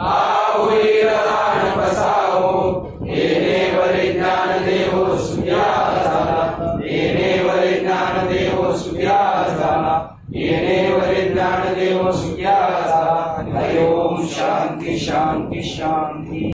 आहुई रदान बसाहो, येणे वरे ज्ञान देवो सुद्या झाला. येणे वरे ज्ञान देवो सुद्या झाला. येणे वरे ज्ञान देवो सुद्या झाला. हरि ओम. शांती शांती शांती.